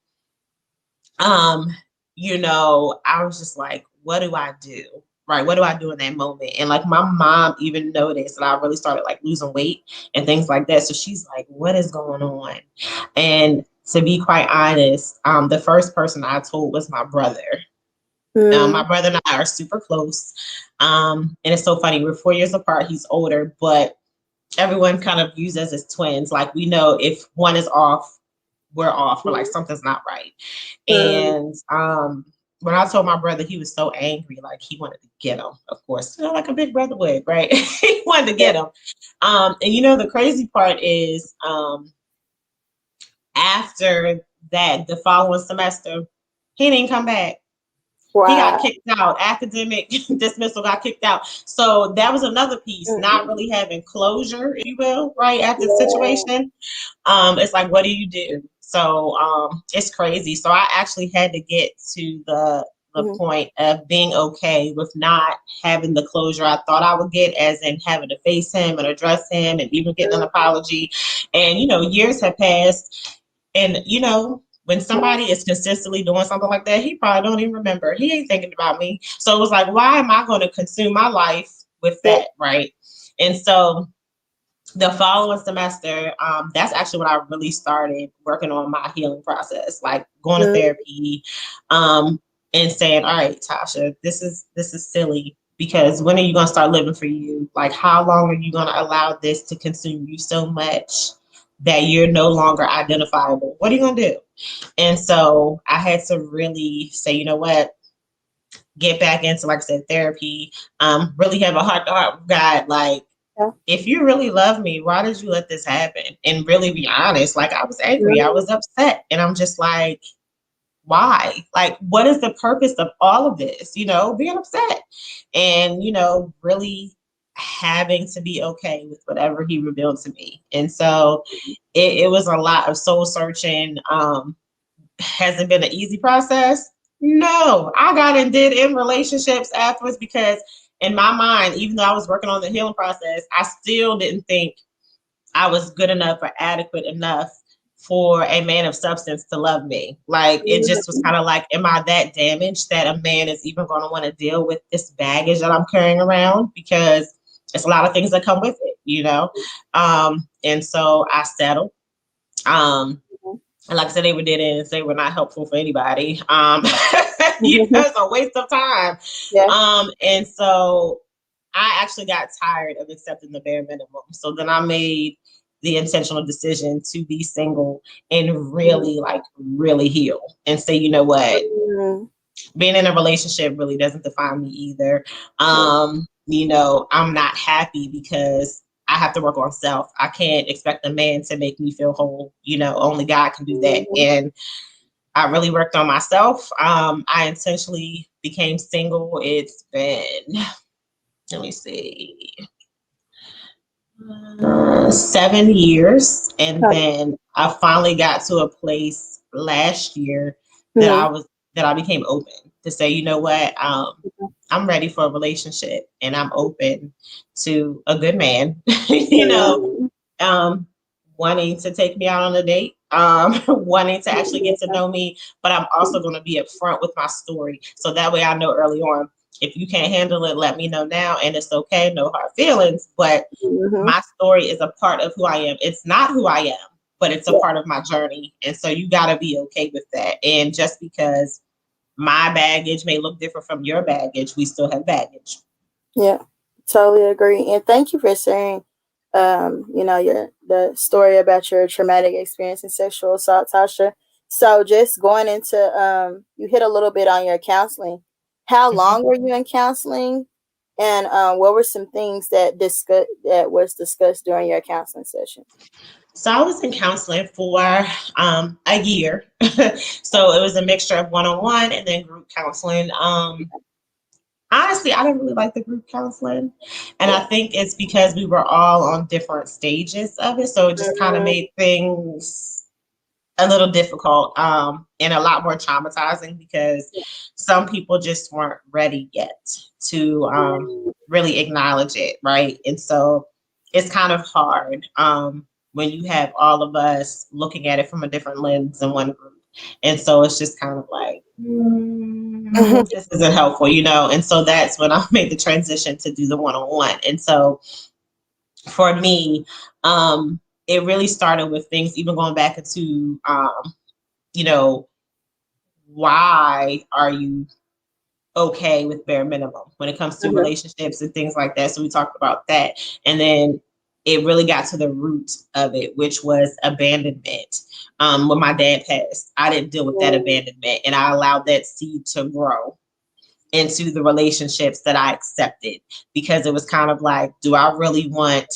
um, I was just like, what do I do? Right. What do I do in that moment? And like my mom even noticed that I really started like losing weight and things like that. So she's like, what is going on? And to be quite honest, the first person I told was my brother. My brother and I are super close. And it's so funny. We're 4 years apart. He's older, but everyone kind of views us as twins. Like we know if one is off, we're off, or like something's not right. And when I told my brother, he was so angry, like he wanted to get him, of course, like a big brother would, right? He wanted to get him. And the crazy part is after that, the following semester, he didn't come back. He got kicked out. Academic dismissal, got kicked out. So that was another piece, not really having closure, if you will, right, after the situation. It's like, what do you do? So it's crazy. So I actually had to get to the point of being okay with not having the closure I thought I would get, as in having to face him and address him and even getting an apology. And, years have passed. And, when somebody is consistently doing something like that, he probably don't even remember. He ain't thinking about me. So it was like, why am I going to consume my life with that, right? And so the following semester, that's actually when I really started working on my healing process, like going to therapy, and saying, all right, Tasha, this is silly, because when are you going to start living for you? Like, how long are you going to allow this to consume you so much that you're no longer identifiable? What are you going to do? And so I had to really say, you know what? Get back into, like I said, therapy, really have a heart to heart with God. Like, if you really love me, why did you let this happen? And really be honest. Like, I was angry. I was upset. And I'm just like, why? Like, what is the purpose of all of this? Being upset and, really having to be okay with whatever he revealed to me. And so it was a lot of soul searching. Hasn't been an easy process. No, I got and did in relationships afterwards, because in my mind, even though I was working on the healing process, I still didn't think I was good enough or adequate enough for a man of substance to love me. Like, it just was kind of like, am I that damaged that a man is even going to want to deal with this baggage that I'm carrying around? Because it's a lot of things that come with it, and so I settled. And like I said, they were not helpful for anybody. It's a waste of time. And so I actually got tired of accepting the bare minimum. So then I made the intentional decision to be single and really, really heal and say, you know what? Being in a relationship really doesn't define me either. I'm not happy because I have to work on self. I can't expect a man to make me feel whole. Only God can do that. And I really worked on myself. I intentionally became single. It's been, let me see, 7 years. And then I finally got to a place last year that I became open to say, you know what, I'm ready for a relationship and I'm open to a good man, wanting to take me out on a date, wanting to actually get to know me, but I'm also going to be upfront with my story. So that way I know early on, if you can't handle it, let me know now. And it's okay, no hard feelings, but my story is a part of who I am. It's not who I am, but it's a part of my journey. And so you got to be okay with that. And just because my baggage may look different from your baggage, we still have baggage. Yeah, totally agree. And thank you for sharing, the story about your traumatic experience in sexual assault, Tasha. So just going into, you hit a little bit on your counseling. How long were you in counseling? And what were some things that was discussed during your counseling session? So I was in counseling for a year. So it was a mixture of one-on-one and then group counseling. Honestly, I didn't really like the group counseling. And I think it's because we were all on different stages of it. So it just kind of Mhm. made things a little difficult, and a lot more traumatizing because some people just weren't ready yet to really acknowledge it, right? And so it's kind of hard when you have all of us looking at it from a different lens in one group. And so it's just kind of like, this isn't helpful, you know? And so that's when I made the transition to do the one-on-one. And so for me, it really started with things, even going back into, you know, why are you okay with bare minimum when it comes to Mhm. relationships and things like that? So we talked about that. And then it really got to the root of it, which was abandonment. When my dad passed, I didn't deal with that Mhm. abandonment and I allowed that seed to grow into the relationships that I accepted because it was kind of like, do I really want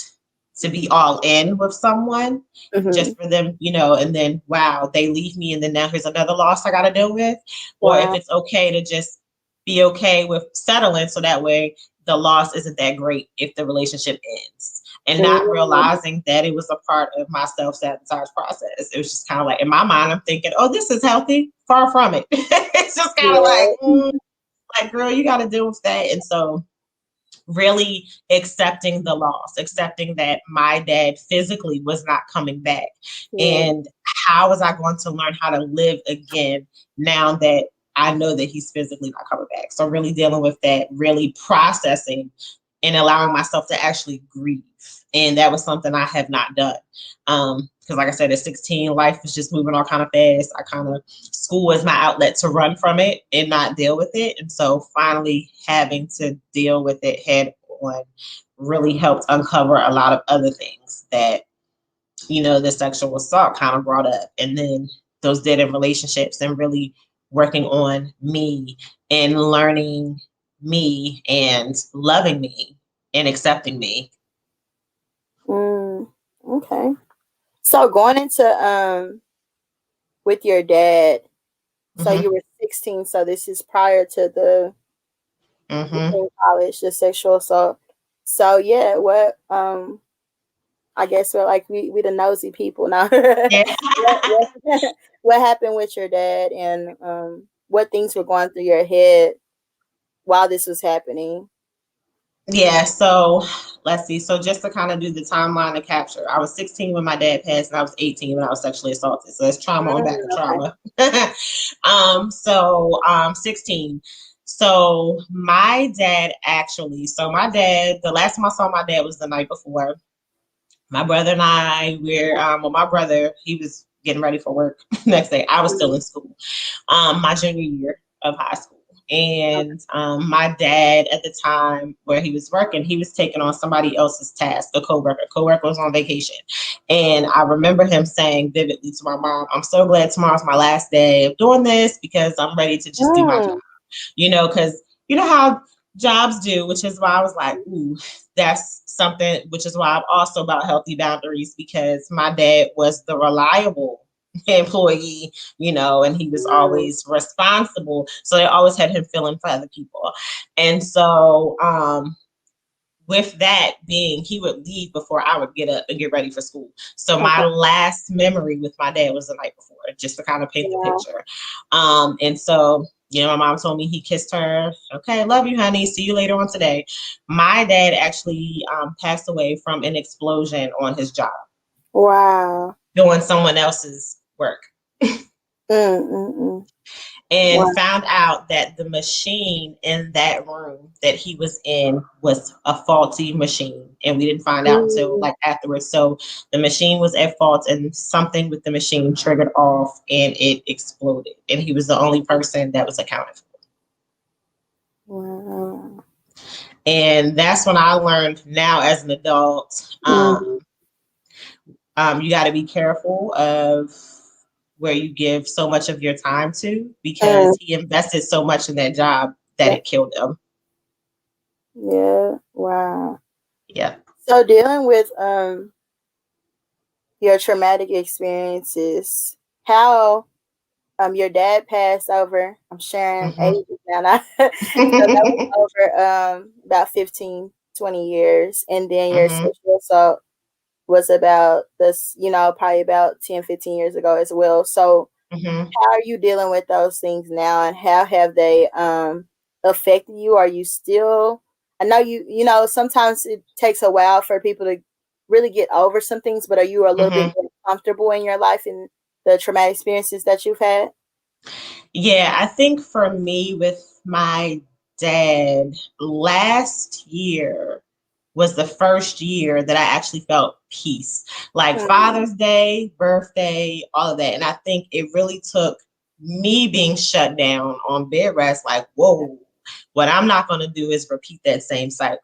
to be all in with someone Mhm. just for them, you know, and then wow, they leave me and then now here's another loss I got to deal with? Or if Wow. it's okay to just be okay with settling so that way the loss isn't that great if the relationship ends. And not Mhm. realizing that it was a part of my self sabotage process. It was just kind of like in my mind, I'm thinking, oh, this is healthy. Far from it. It's just kind of like, Yeah. like, girl, you got to deal with that. And so, really accepting the loss, accepting that my dad physically was not coming back. Yeah. And how was I going to learn how to live again now that I know that he's physically not coming back? So, really dealing with that, really processing and allowing myself to actually grieve. And that was something I have not done. Because like I said, at 16, life was just moving all kind of fast. I kind of, school was my outlet to run from it and not deal with it. And so finally having to deal with it head on really helped uncover a lot of other things that, you know, the sexual assault kind of brought up. And then those dead end relationships and really working on me and learning me and loving me and accepting me. Mm. Okay. So going into with your dad, so Mm-hmm. you were 16, so this is prior to the Mm-hmm. in college, the sexual assault. So yeah, what I guess we're like we the nosy people now. Yeah. What happened with your dad and what things were going through your head while this was happening? Yeah, so let's see. So just to kind of do the timeline to capture, I was 16 when my dad passed, and I was 18 when I was sexually assaulted. So it's trauma on back of Okay. trauma. 16. So my dad actually, so my dad, the last time I saw my dad was the night before. My brother and I, well, my brother, he was getting ready for work next day. I was still Mhm. in school, my junior year of high school. And my dad at the time where he was working, he was taking on somebody else's task, a coworker. Coworker was on vacation. And I remember him saying vividly to my mom, I'm so glad tomorrow's my last day of doing this because I'm ready to just do my job. Mm. You know, because you know how jobs do, which is why I was like, ooh, that's something, which is why I'm also about healthy boundaries because my dad was the reliable employee, you know, and he was Mm. always responsible. So they always had him filling for other people. And so, with that being, he would leave before I would get up and get ready for school. So my Okay. last memory with my dad was the night before, just to kind of paint the Yeah. picture. And so, you know, my mom told me he kissed her. Okay, love you, honey. See you later on today. My dad actually passed away from an explosion on his job, Wow. doing someone else's work. Mm, mm, mm. And Wow. found out that the machine in that room that he was in was a faulty machine. And we didn't find out until Mm. like afterwards. So the machine was at fault and something with the machine triggered off and it exploded. And he was the only person that was accounted for. Wow. And that's when I learned now as an adult, Mm. you got to be careful of where you give so much of your time to Mm. because he invested so much in that job that Yeah. it killed him. Yeah. Wow. Yeah. So dealing with your traumatic experiences, how your dad passed over. I'm sharing Mm-hmm. ages now. So that was over about 15, 20 years. And then your Mm-hmm. sexual assault was about this, probably about 10, 15 years ago as well. So Mm-hmm. how are you dealing with those things now, and how have they affected you? Are you still, I know sometimes it takes a while for people to really get over some things, but are you a little bit Mm-hmm. more comfortable in your life and the traumatic experiences that you've had? Yeah, I think for me with my dad, last year was the first year that I actually felt peace. Like Mm, Father's Day, birthday, all of that. And I think it really took me being shut down on bed rest, like, whoa, what I'm not going to do is repeat that same cycle.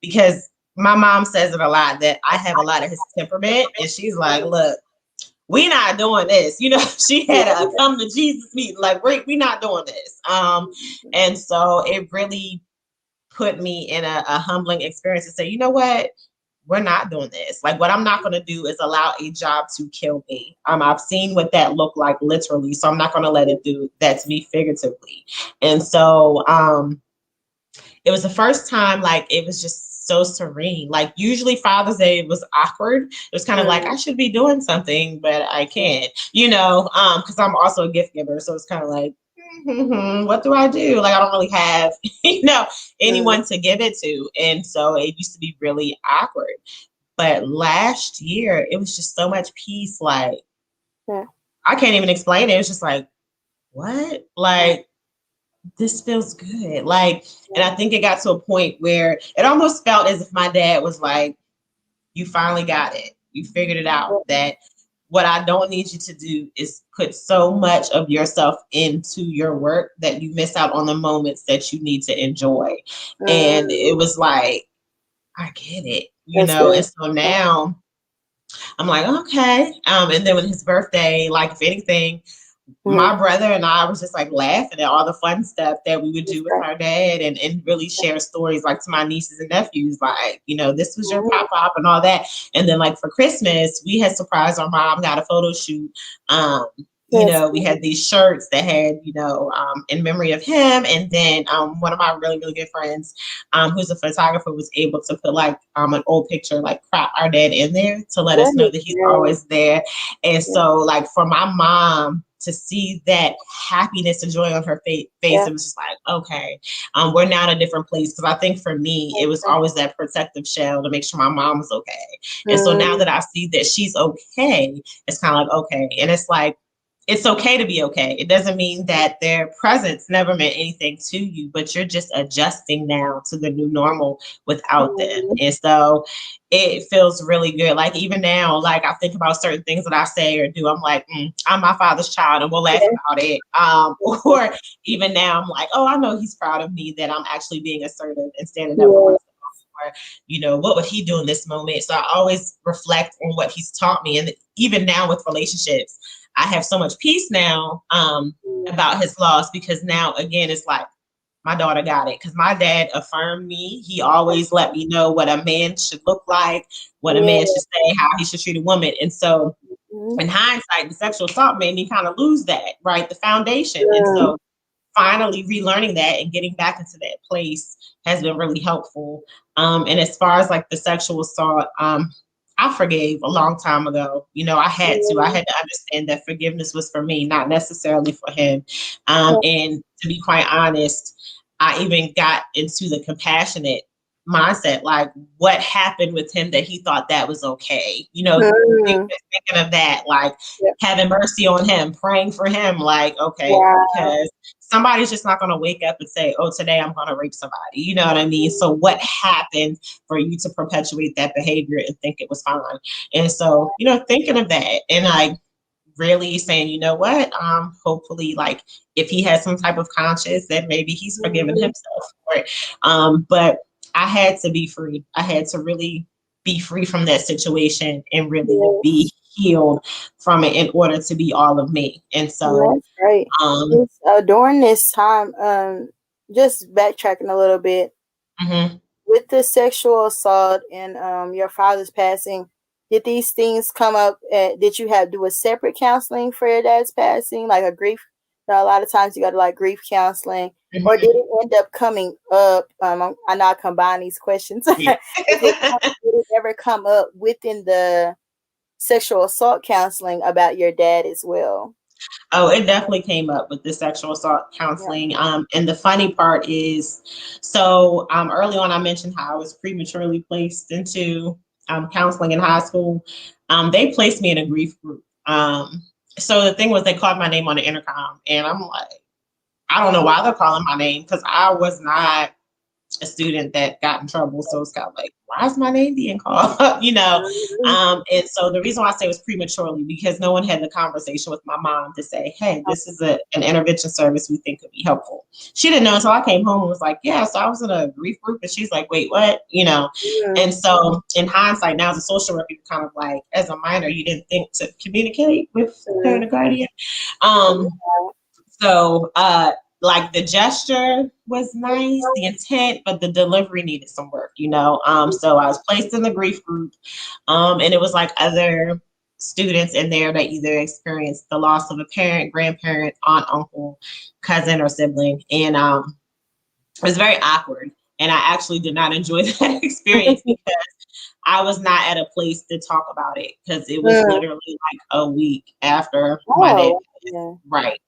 Because my mom says it a lot that I have a lot of his temperament. And she's like, look, we not doing this. You know, she yeah, had a come to Jesus meeting, like, we not doing this. And so it really put me in a humbling experience to say, you know what? We're not doing this. Like, what I'm not going to do is allow a job to kill me. I've seen what that looked like literally, so I'm not going to let it do that to me figuratively. And so, it was the first time like it was just so serene. Like usually Father's Day was awkward. It was kind of like I mm, should be doing something, but I can't, because I'm also a gift giver. So it's kind of like, what do I do? Like I don't really have, mm, anyone to give it to. And so it used to be really awkward. But last year it was just so much peace. Like yeah, I can't even explain it. It was just like, what? Like this feels good. Like, and I think it got to a point where it almost felt as if my dad was like, you finally got it. You figured it out. That what I don't need you to do is put so much of yourself into your work that you miss out on the moments that you need to enjoy. And mm, it was like, I get it, that's And good. so now I'm like, okay. And then with his birthday, like if anything, Mm, my brother and I was just like laughing at all the fun stuff that we would that's do with great. our dad and really share stories like to my nieces and nephews, like, this was your Mm, pop and all that. And then like for Christmas, we had surprised our mom, got a photo shoot. Um, that's we good. had these shirts that had, in memory of him. And then one of my really, really good friends, who's a photographer, was able to put like an old picture, like crop our dad in there to let That us know is that he's great. always there. And Yeah, so, like, for my mom to see that happiness and joy on her face, yeah, it was just like, okay, we're now in a different place. Because I think for me, it that's was great. always that protective shell to make sure my mom was okay. And so now Mm, that I see that she's okay, it's kind of like, okay. And it's like, it's okay to be okay. It doesn't mean that their presence never meant anything to you, but you're just adjusting now to the new normal without them. mm, And so it feels really good. Like even now, like I think about certain things that I say or do. I'm like, I'm my father's child, and we'll laugh yeah, about it. Or even now, I'm like, oh, I know he's proud of me that I'm actually being assertive and standing up for yeah, myself. Or, what would he do in this moment? So I always reflect on what he's taught me, and even now with relationships, I have so much peace now mm, about his loss because now again it's like my daughter got it because my dad affirmed me. He always let me know what a man should look like, what a yeah, man should say, how he should treat a woman. And so, mm, in hindsight, the sexual assault made me kind of lose that, right? The foundation. And mm, so, finally relearning that and getting back into that place has been really helpful. And as far as like the sexual assault, I forgave a long time ago. I mm, had to understand that forgiveness was for me, not necessarily for him. yeah, And to be quite honest, I even got into the compassionate mindset, like what happened with him that he thought that was okay. mm, Thinking of that, like yeah, having mercy on him, praying for him, like, okay, wow, because somebody's just not going to wake up and say, oh, today I'm going to rape somebody. You know what I mean? So what happened for you to perpetuate that behavior and think it was fine? And so, thinking of that and like really saying, you know what, hopefully like if he has some type of conscience, then maybe he's forgiven mm, himself for it. But I had to be free. I had to really be free from that situation and really yes, be healed from it in order to be all of me. And so, that's great. um, It's, during this time, just backtracking a little bit, mhm. with the sexual assault and your father's passing, did these things come up? Did you have do a separate counseling for your dad's passing, like a grief? A lot of times you got to like grief counseling, or did it end up coming up? I know I combine these questions. Yeah. Did it ever come up within the sexual assault counseling about your dad as well? Oh, it definitely came up with the sexual assault Yeah. counseling. And the funny part is, so early on, I mentioned how I was prematurely placed into counseling in high school. They placed me in a grief group. So the thing was, they called my name on the intercom, and I'm like, I don't know why they're calling my name, because I was not a student that got in trouble. So it's kind of like, why is my name being called? And so the reason why I say it was prematurely, because no one had the conversation with my mom to say, hey, this is an intervention service we think could be helpful. She didn't know until I came home and was like, yeah, so I was in a grief group. And she's like, wait, what? And so in hindsight, now as a social worker, you're kind of like, as a minor, you didn't think to communicate with the parent or guardian. So, like the gesture was nice, the intent, but the delivery needed some work, So I was placed in the grief group, and it was like other students in there that either experienced the loss of a parent, grandparent, aunt, uncle, cousin, or sibling, and it was very awkward. And I actually did not enjoy that experience because I was not at a place to talk about it, because it was literally like a week after my dad. Right.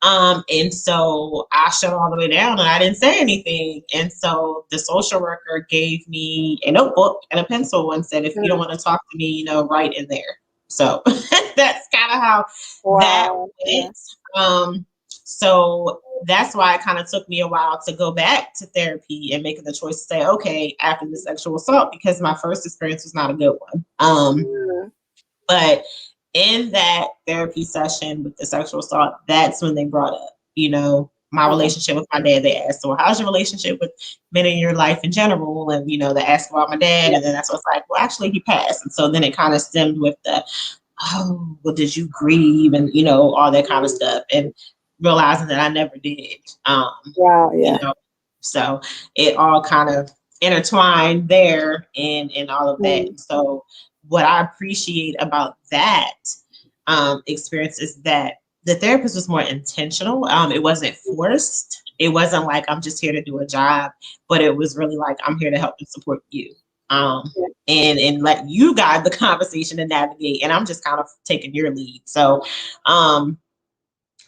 And so I shut all the way down and I didn't say anything. And so the social worker gave me a notebook and a pencil and said, if you don't want to talk to me, write in there. So that's kind of how that went. So that's why it kind of took me a while to go back to therapy and making the choice to say, okay, after the sexual assault, because my first experience was not a good one. But in that therapy session with the sexual assault, that's when they brought up, my relationship with my dad. They asked, so how's your relationship with men in your life in general? And, they asked about my dad. And then that's what's like, well, actually he passed. And so then it kind of stemmed with the, oh, well, did you grieve? And, all that kind of stuff. And realizing that I never did. So it all kind of intertwined there and all of that. So what I appreciate about that experience is that the therapist was more intentional. It wasn't forced. It wasn't like I'm just here to do a job, but it was really like I'm here to help and support you. And let you guide the conversation and navigate. And I'm just kind of taking your lead. So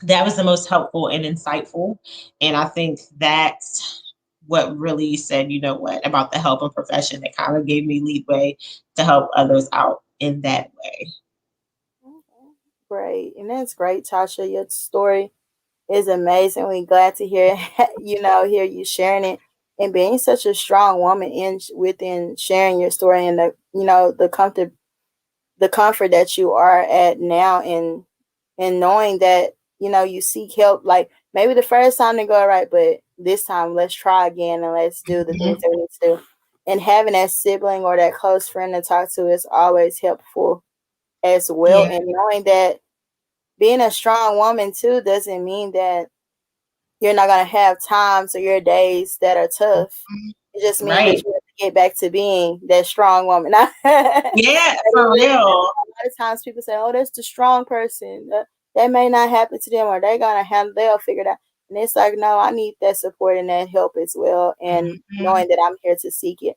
that was the most helpful and insightful. And I think that's what really said, about the help and profession that kind of gave me leeway to help others out in that way. Great. And that's great, Tasha. Your story is amazing. We're glad to hear, hear you sharing it and being such a strong woman within sharing your story and the comfort that you are at now and knowing that, you seek help. Like maybe the first time didn't go right, but this time let's try again and let's do the things that we need to do. And having that sibling or that close friend to talk to is always helpful as well. Yeah. And knowing that being a strong woman too doesn't mean that you're not going to have times or your days that are tough. It just means that you have to get back to being that strong woman. Yeah, for real. A lot of times people say, oh, that's the strong person. That may not happen to them, or they'll figure it out. And it's like, no, I need that support and that help as well. And knowing that I'm here to seek it.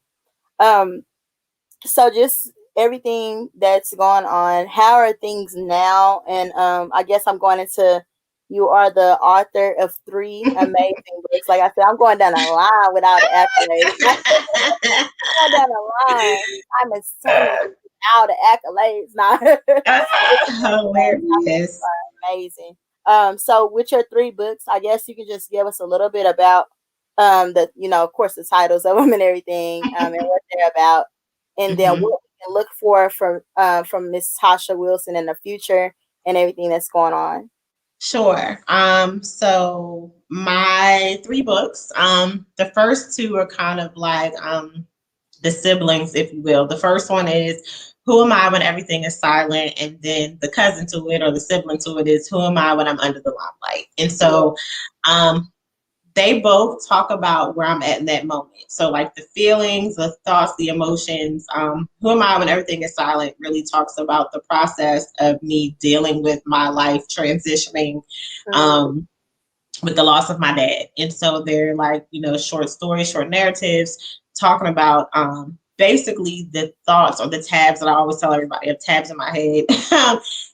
So just everything that's going on, how are things now? And I guess I'm going into, you are the author of 3 amazing books. Like I said, I'm going down a line without the accolades. I'm going down a line. I'm assuming without the accolades. Nah. Hilarious. Amazing. So with your 3 books, I guess you can just give us a little bit about of course, the titles of them and everything, and what they're about. And then what we can look for from Miss Tasha Wilson in the future and everything that's going on. Sure. So my 3 books, the first 2 are kind of like the siblings, if you will. The first one is Who Am I When Everything Is Silent? And then the cousin to it, or the sibling to it, is Who Am I When I'm Under the Limelight? And so they both talk about where I'm at in that moment. So like the feelings, the thoughts, the emotions, who am I when everything is silent really talks about the process of me dealing with my life transitioning Mm. um, with the loss of my dad. And so they're like, short stories, short narratives talking about basically the thoughts or the tabs that I always tell everybody, I have tabs in my head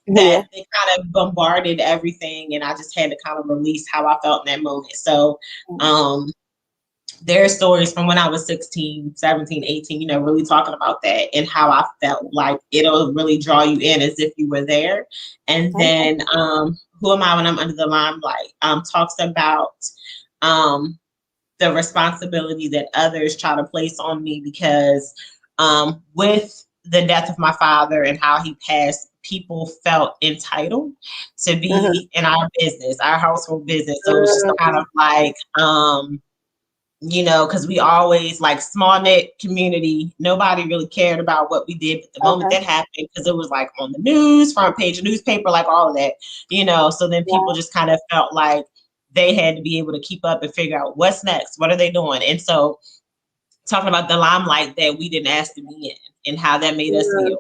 Yeah. that they kind of bombarded everything. And I just had to kind of release how I felt in that moment. So Mm. um, there are stories from when I was 16, 17, 18, really talking about that and how I felt like it'll really draw you in as if you were there. And Okay. then Who Am I When I'm Under the Limelight talks about um, the responsibility that others try to place on me because with the death of my father and how he passed, people felt entitled to Mm-hmm. be in our business, our household business. So it was just kind Mm. of like, because we always like small knit community, nobody really cared about what we did. But the moment Okay. that happened, because it was like on the news, front page of newspaper, like all of that, so then people Yeah. just kind of felt like they had to be able to keep up and figure out what's next, what are they doing? And so talking about the limelight that we didn't ask to be in and how that made us Mm. feel.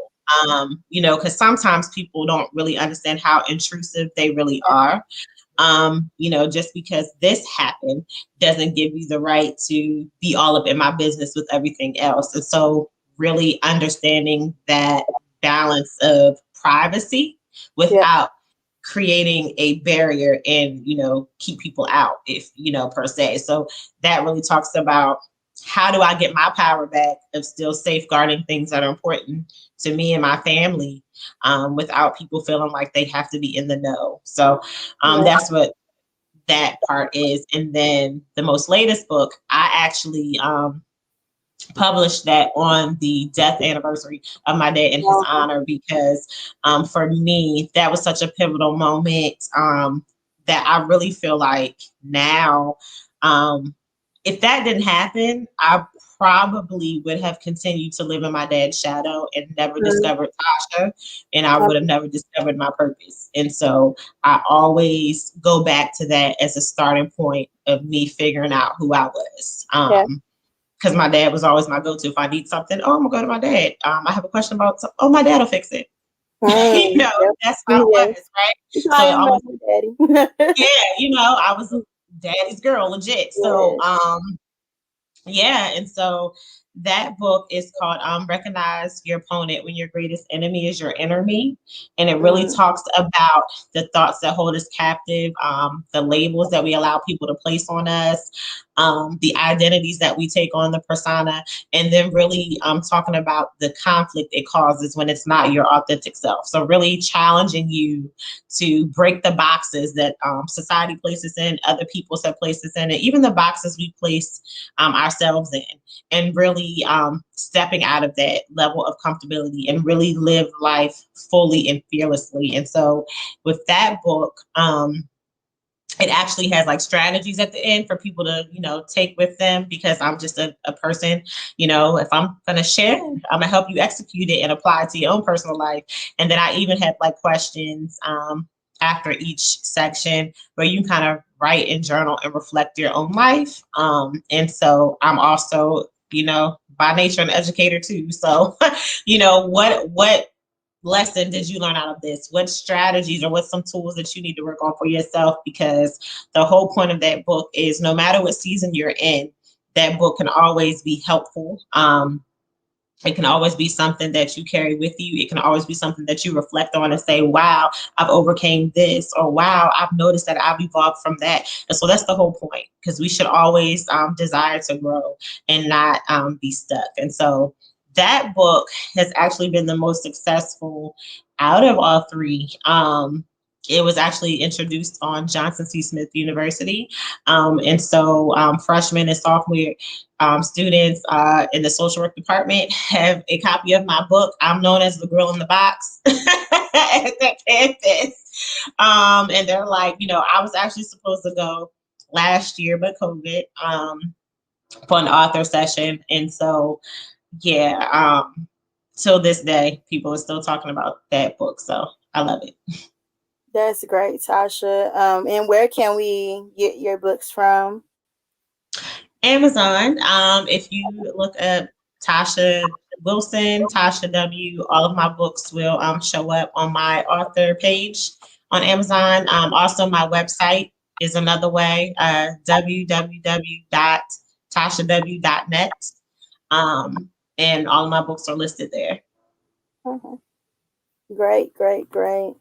Because sometimes people don't really understand how intrusive they really are. Just because this happened doesn't give you the right to be all up in my business with everything else. And so really understanding that balance of privacy Yeah. without creating a barrier and, keep people out if, per se. So that really talks about how do I get my power back of still safeguarding things that are important to me and my family without people feeling like they have to be in the know. So Yeah. that's what that part is. And then the most latest book, I actually published that on the death anniversary of my dad in his Okay. honor because for me, that was such a pivotal moment that I really feel like now, um, if that didn't happen, I probably would have continued to live in my dad's shadow and never Mm. discovered Tasha, and I would have Okay. never discovered my purpose. And so I always go back to that as a starting point of me figuring out who I was. Yeah. Because my dad was always my go-to. If I need something, oh, I'm gonna go to my dad. I have a question about, oh, my dad will fix it. Mm. Yep. That's how it Yes. was, right? I So it am almost, my daddy. yeah, I was daddy's girl, legit. So, Yes. yeah, and so that book is called Recognize Your Opponent When Your Greatest Enemy Is Your Enemy. And it really Mm. talks about the thoughts that hold us captive, the labels that we allow people to place on us, the identities that we take on, the persona, and then really talking about the conflict it causes when it's not your authentic self. So really challenging you to break the boxes that society places in, other people have places in, and even the boxes we place ourselves in, and really stepping out of that level of comfortability and really live life fully and fearlessly. And so with that book, it actually has like strategies at the end for people to, take with them because I'm just a person, if I'm going to share, I'm going to help you execute it and apply it to your own personal life. And then I even have like questions after each section where you kind of write and journal and reflect your own life. And so I'm also, by nature an educator too. So, what lesson did you learn out of this? What strategies or what some tools that you need to work on for yourself? Because the whole point of that book is no matter what season you're in, that book can always be helpful. It can always be something that you carry with you. It can always be something that you reflect on and say, wow, I've overcame this, or wow, I've noticed that I've evolved from that. And so that's the whole point, because we should always desire to grow and not be stuck. And so that book has actually been the most successful out of all three. It was actually introduced on Johnson C. Smith University. And so freshmen and sophomore students in the social work department have a copy of my book. I'm known as the girl in the box at that campus. And they're like, I was actually supposed to go last year, but COVID for an author session. And so, yeah, till this day, people are still talking about that book. So I love it. That's great, Tasha. And where can we get your books from? Amazon. If you look up Tasha Wilson, Tasha W, all of my books will show up on my author page on Amazon. Also, my website is another way, www.tashaw.net. And all of my books are listed there. Mhm. Great, great, great.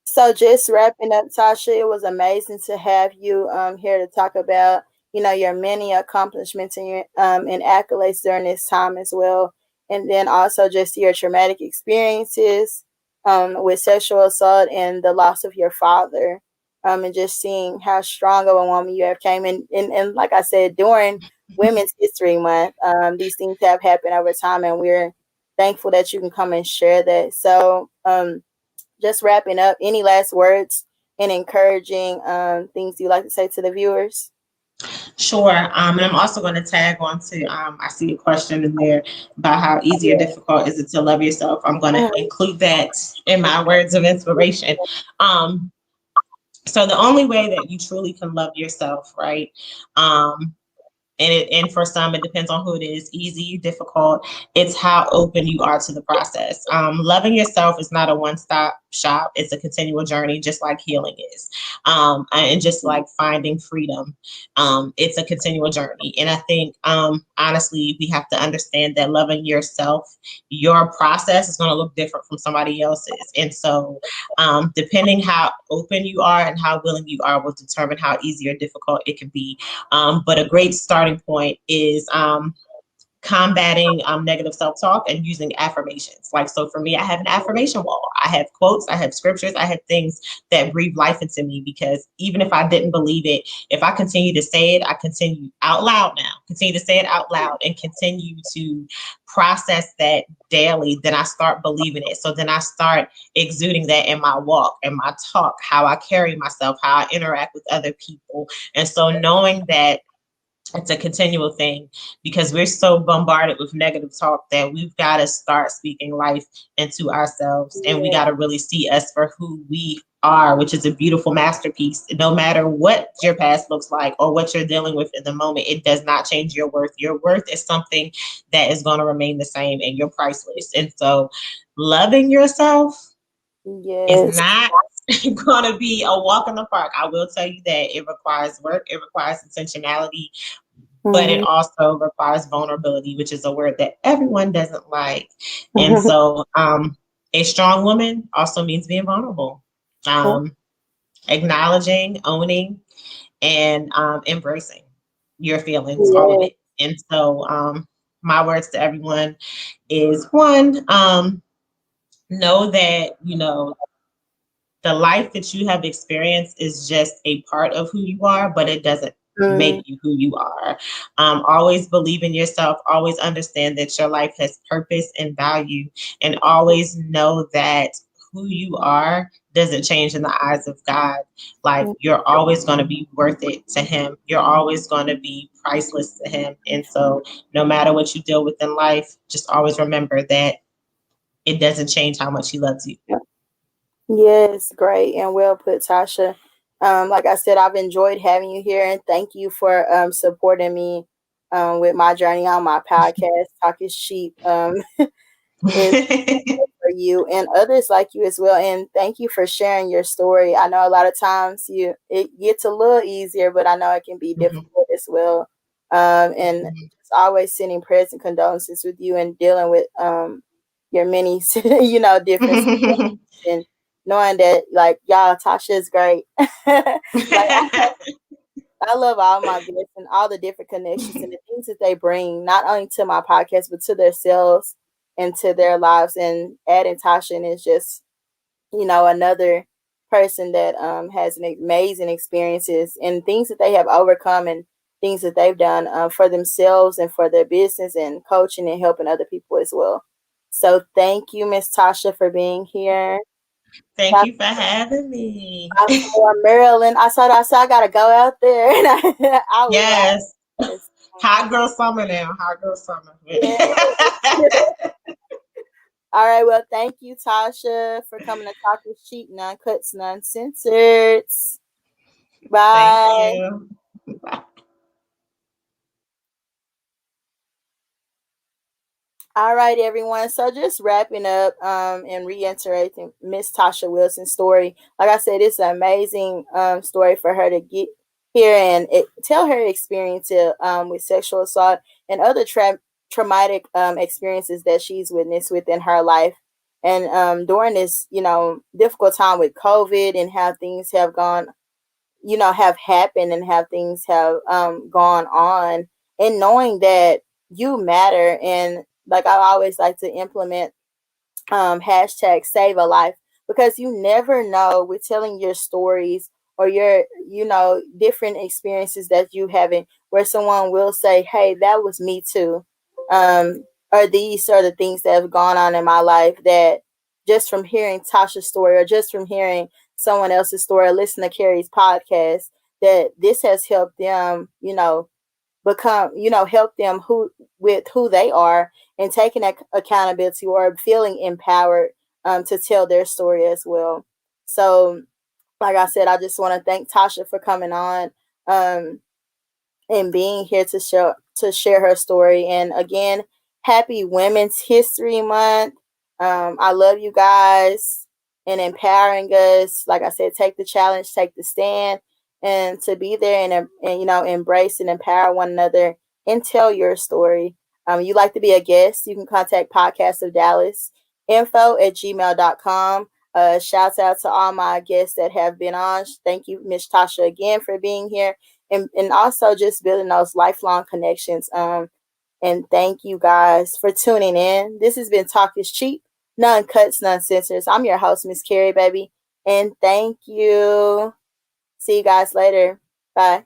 So just wrapping up, Tasha, it was amazing to have you here to talk about, your many accomplishments and your and accolades during this time as well. And then also just your traumatic experiences with sexual assault and the loss of your father. And just seeing how strong of a woman you have came and like I said, during Women's History Month, these things have happened over time and we're thankful that you can come and share that. So just wrapping up, any last words and encouraging things you like to say to the viewers? Sure. And I'm also going to tag on to, I see a question in there about how easy or Yeah. difficult is it to love yourself. I'm going to Mhm. include that in my words of inspiration. Um, so the only way that you truly can love yourself, right? Um, and for some it depends on who it is, easy, difficult, it's how open you are to the process. Loving yourself is not a one-stop shop, it's a continual journey, just like healing is. And just like finding freedom, it's a continual journey. And I think honestly we have to understand that loving yourself, your process is going to look different from somebody else's. And so depending how open you are and how willing you are will determine how easy or difficult it can be. But a great starting point is combating negative self-talk and using affirmations. Like, so for me, I have an affirmation wall. I have quotes, I have scriptures, I have things that breathe life into me, because even if I didn't believe it, if I continue to say it, I continue out loud now, continue to say it out loud and continue to process that daily, then I start believing it. So then I start exuding that in my walk and my talk, how I carry myself, how I interact with other people. And so knowing that it's a continual thing, because we're so bombarded with negative talk that we've got to start speaking life into ourselves, and we Yeah. got to really see us for who we are, which is a beautiful masterpiece. No matter what your past looks like or what you're dealing with in the moment, it does not change your worth. Your worth is something that is going to remain the same, and you're priceless. And so loving yourself is Yes. not going to be a walk in the park. I will tell you that it requires work, it requires intentionality, but it Mhm. also requires vulnerability, which is a word that everyone doesn't like. And so, a strong woman also means being vulnerable, um, acknowledging, owning, and embracing your feelings, all of Yeah. it. And so, my words to everyone is one, know that, the life that you have experienced is just a part of who you are, but it doesn't make Mm, you who you are. Always believe in yourself, always understand that your life has purpose and value, and always know that who you are doesn't change in the eyes of God. Like, mm, you're always going to be worth it to Him, you're always going to be priceless to Him. And so, no matter what you deal with in life, just always remember that it doesn't change how much He loves you. yes, great and well put, Tasha. Like I said, I've enjoyed having you here and thank you for supporting me with my journey on my podcast, Talk is Cheap. Is for you and others like you as well. And thank you for sharing your story. I know a lot of times it gets a little easier, but I know it can be Mhm. difficult as well. And Mhm. just always sending prayers and condolences with you and dealing with your many different and knowing that like y'all Tasha is great. Like I love all my guests and all the different connections and the things that they bring, not only to my podcast, but to themselves and to their lives. And adding Tasha in is just, another person that has an amazing experiences and things that they have overcome and things that they've done for themselves and for their business and coaching and helping other people as well. So thank you, Miss Tasha, for being here. Thank you for having me. I saw Maryland. I gotta go out there, and I will. Yes. Yes. Hot girl summer now. Hot girl summer. Yes. All right. Well, thank you, Tasha, for coming to talk with Sheep None Cuts None Censored. Thank Bye. you. All right, everyone. So just wrapping up and reiterating Miss Tasha Wilson's story. Like I said, it's an amazing story for her to get here and tell her experience with sexual assault and other traumatic experiences that she's witnessed within her life. And during this, difficult time with COVID and how things have gone, have happened and how things have gone on, and knowing that you matter. And like I always like to implement hashtag save a life, because you never know with telling your stories or your different experiences that you haven't, where someone will say, hey, that was me too. Or these are the things that have gone on in my life, that just from hearing Tasha's story or just from hearing someone else's story or listen to Carrie's podcast, that this has helped them, become, help them who they are, and taking that accountability or feeling empowered to tell their story as well. So, like I said, I just want to thank Tasha for coming on. And being here to share her story. And again, happy Women's History Month. I love you guys and empowering us. Like I said, take the challenge, take the stand, and to be there and embrace and empower one another and tell your story. You like to be a guest, you can contact Podcast of Dallas info@gmail.com. Shouts out to all my guests that have been on. Thank you, Miss Tasha, again for being here, and also just building those lifelong connections. And thank you guys for tuning in. This has been Talk is Cheap, none cuts, none censors. I'm your host, Miss Carrie, baby. And thank you. See you guys later. Bye.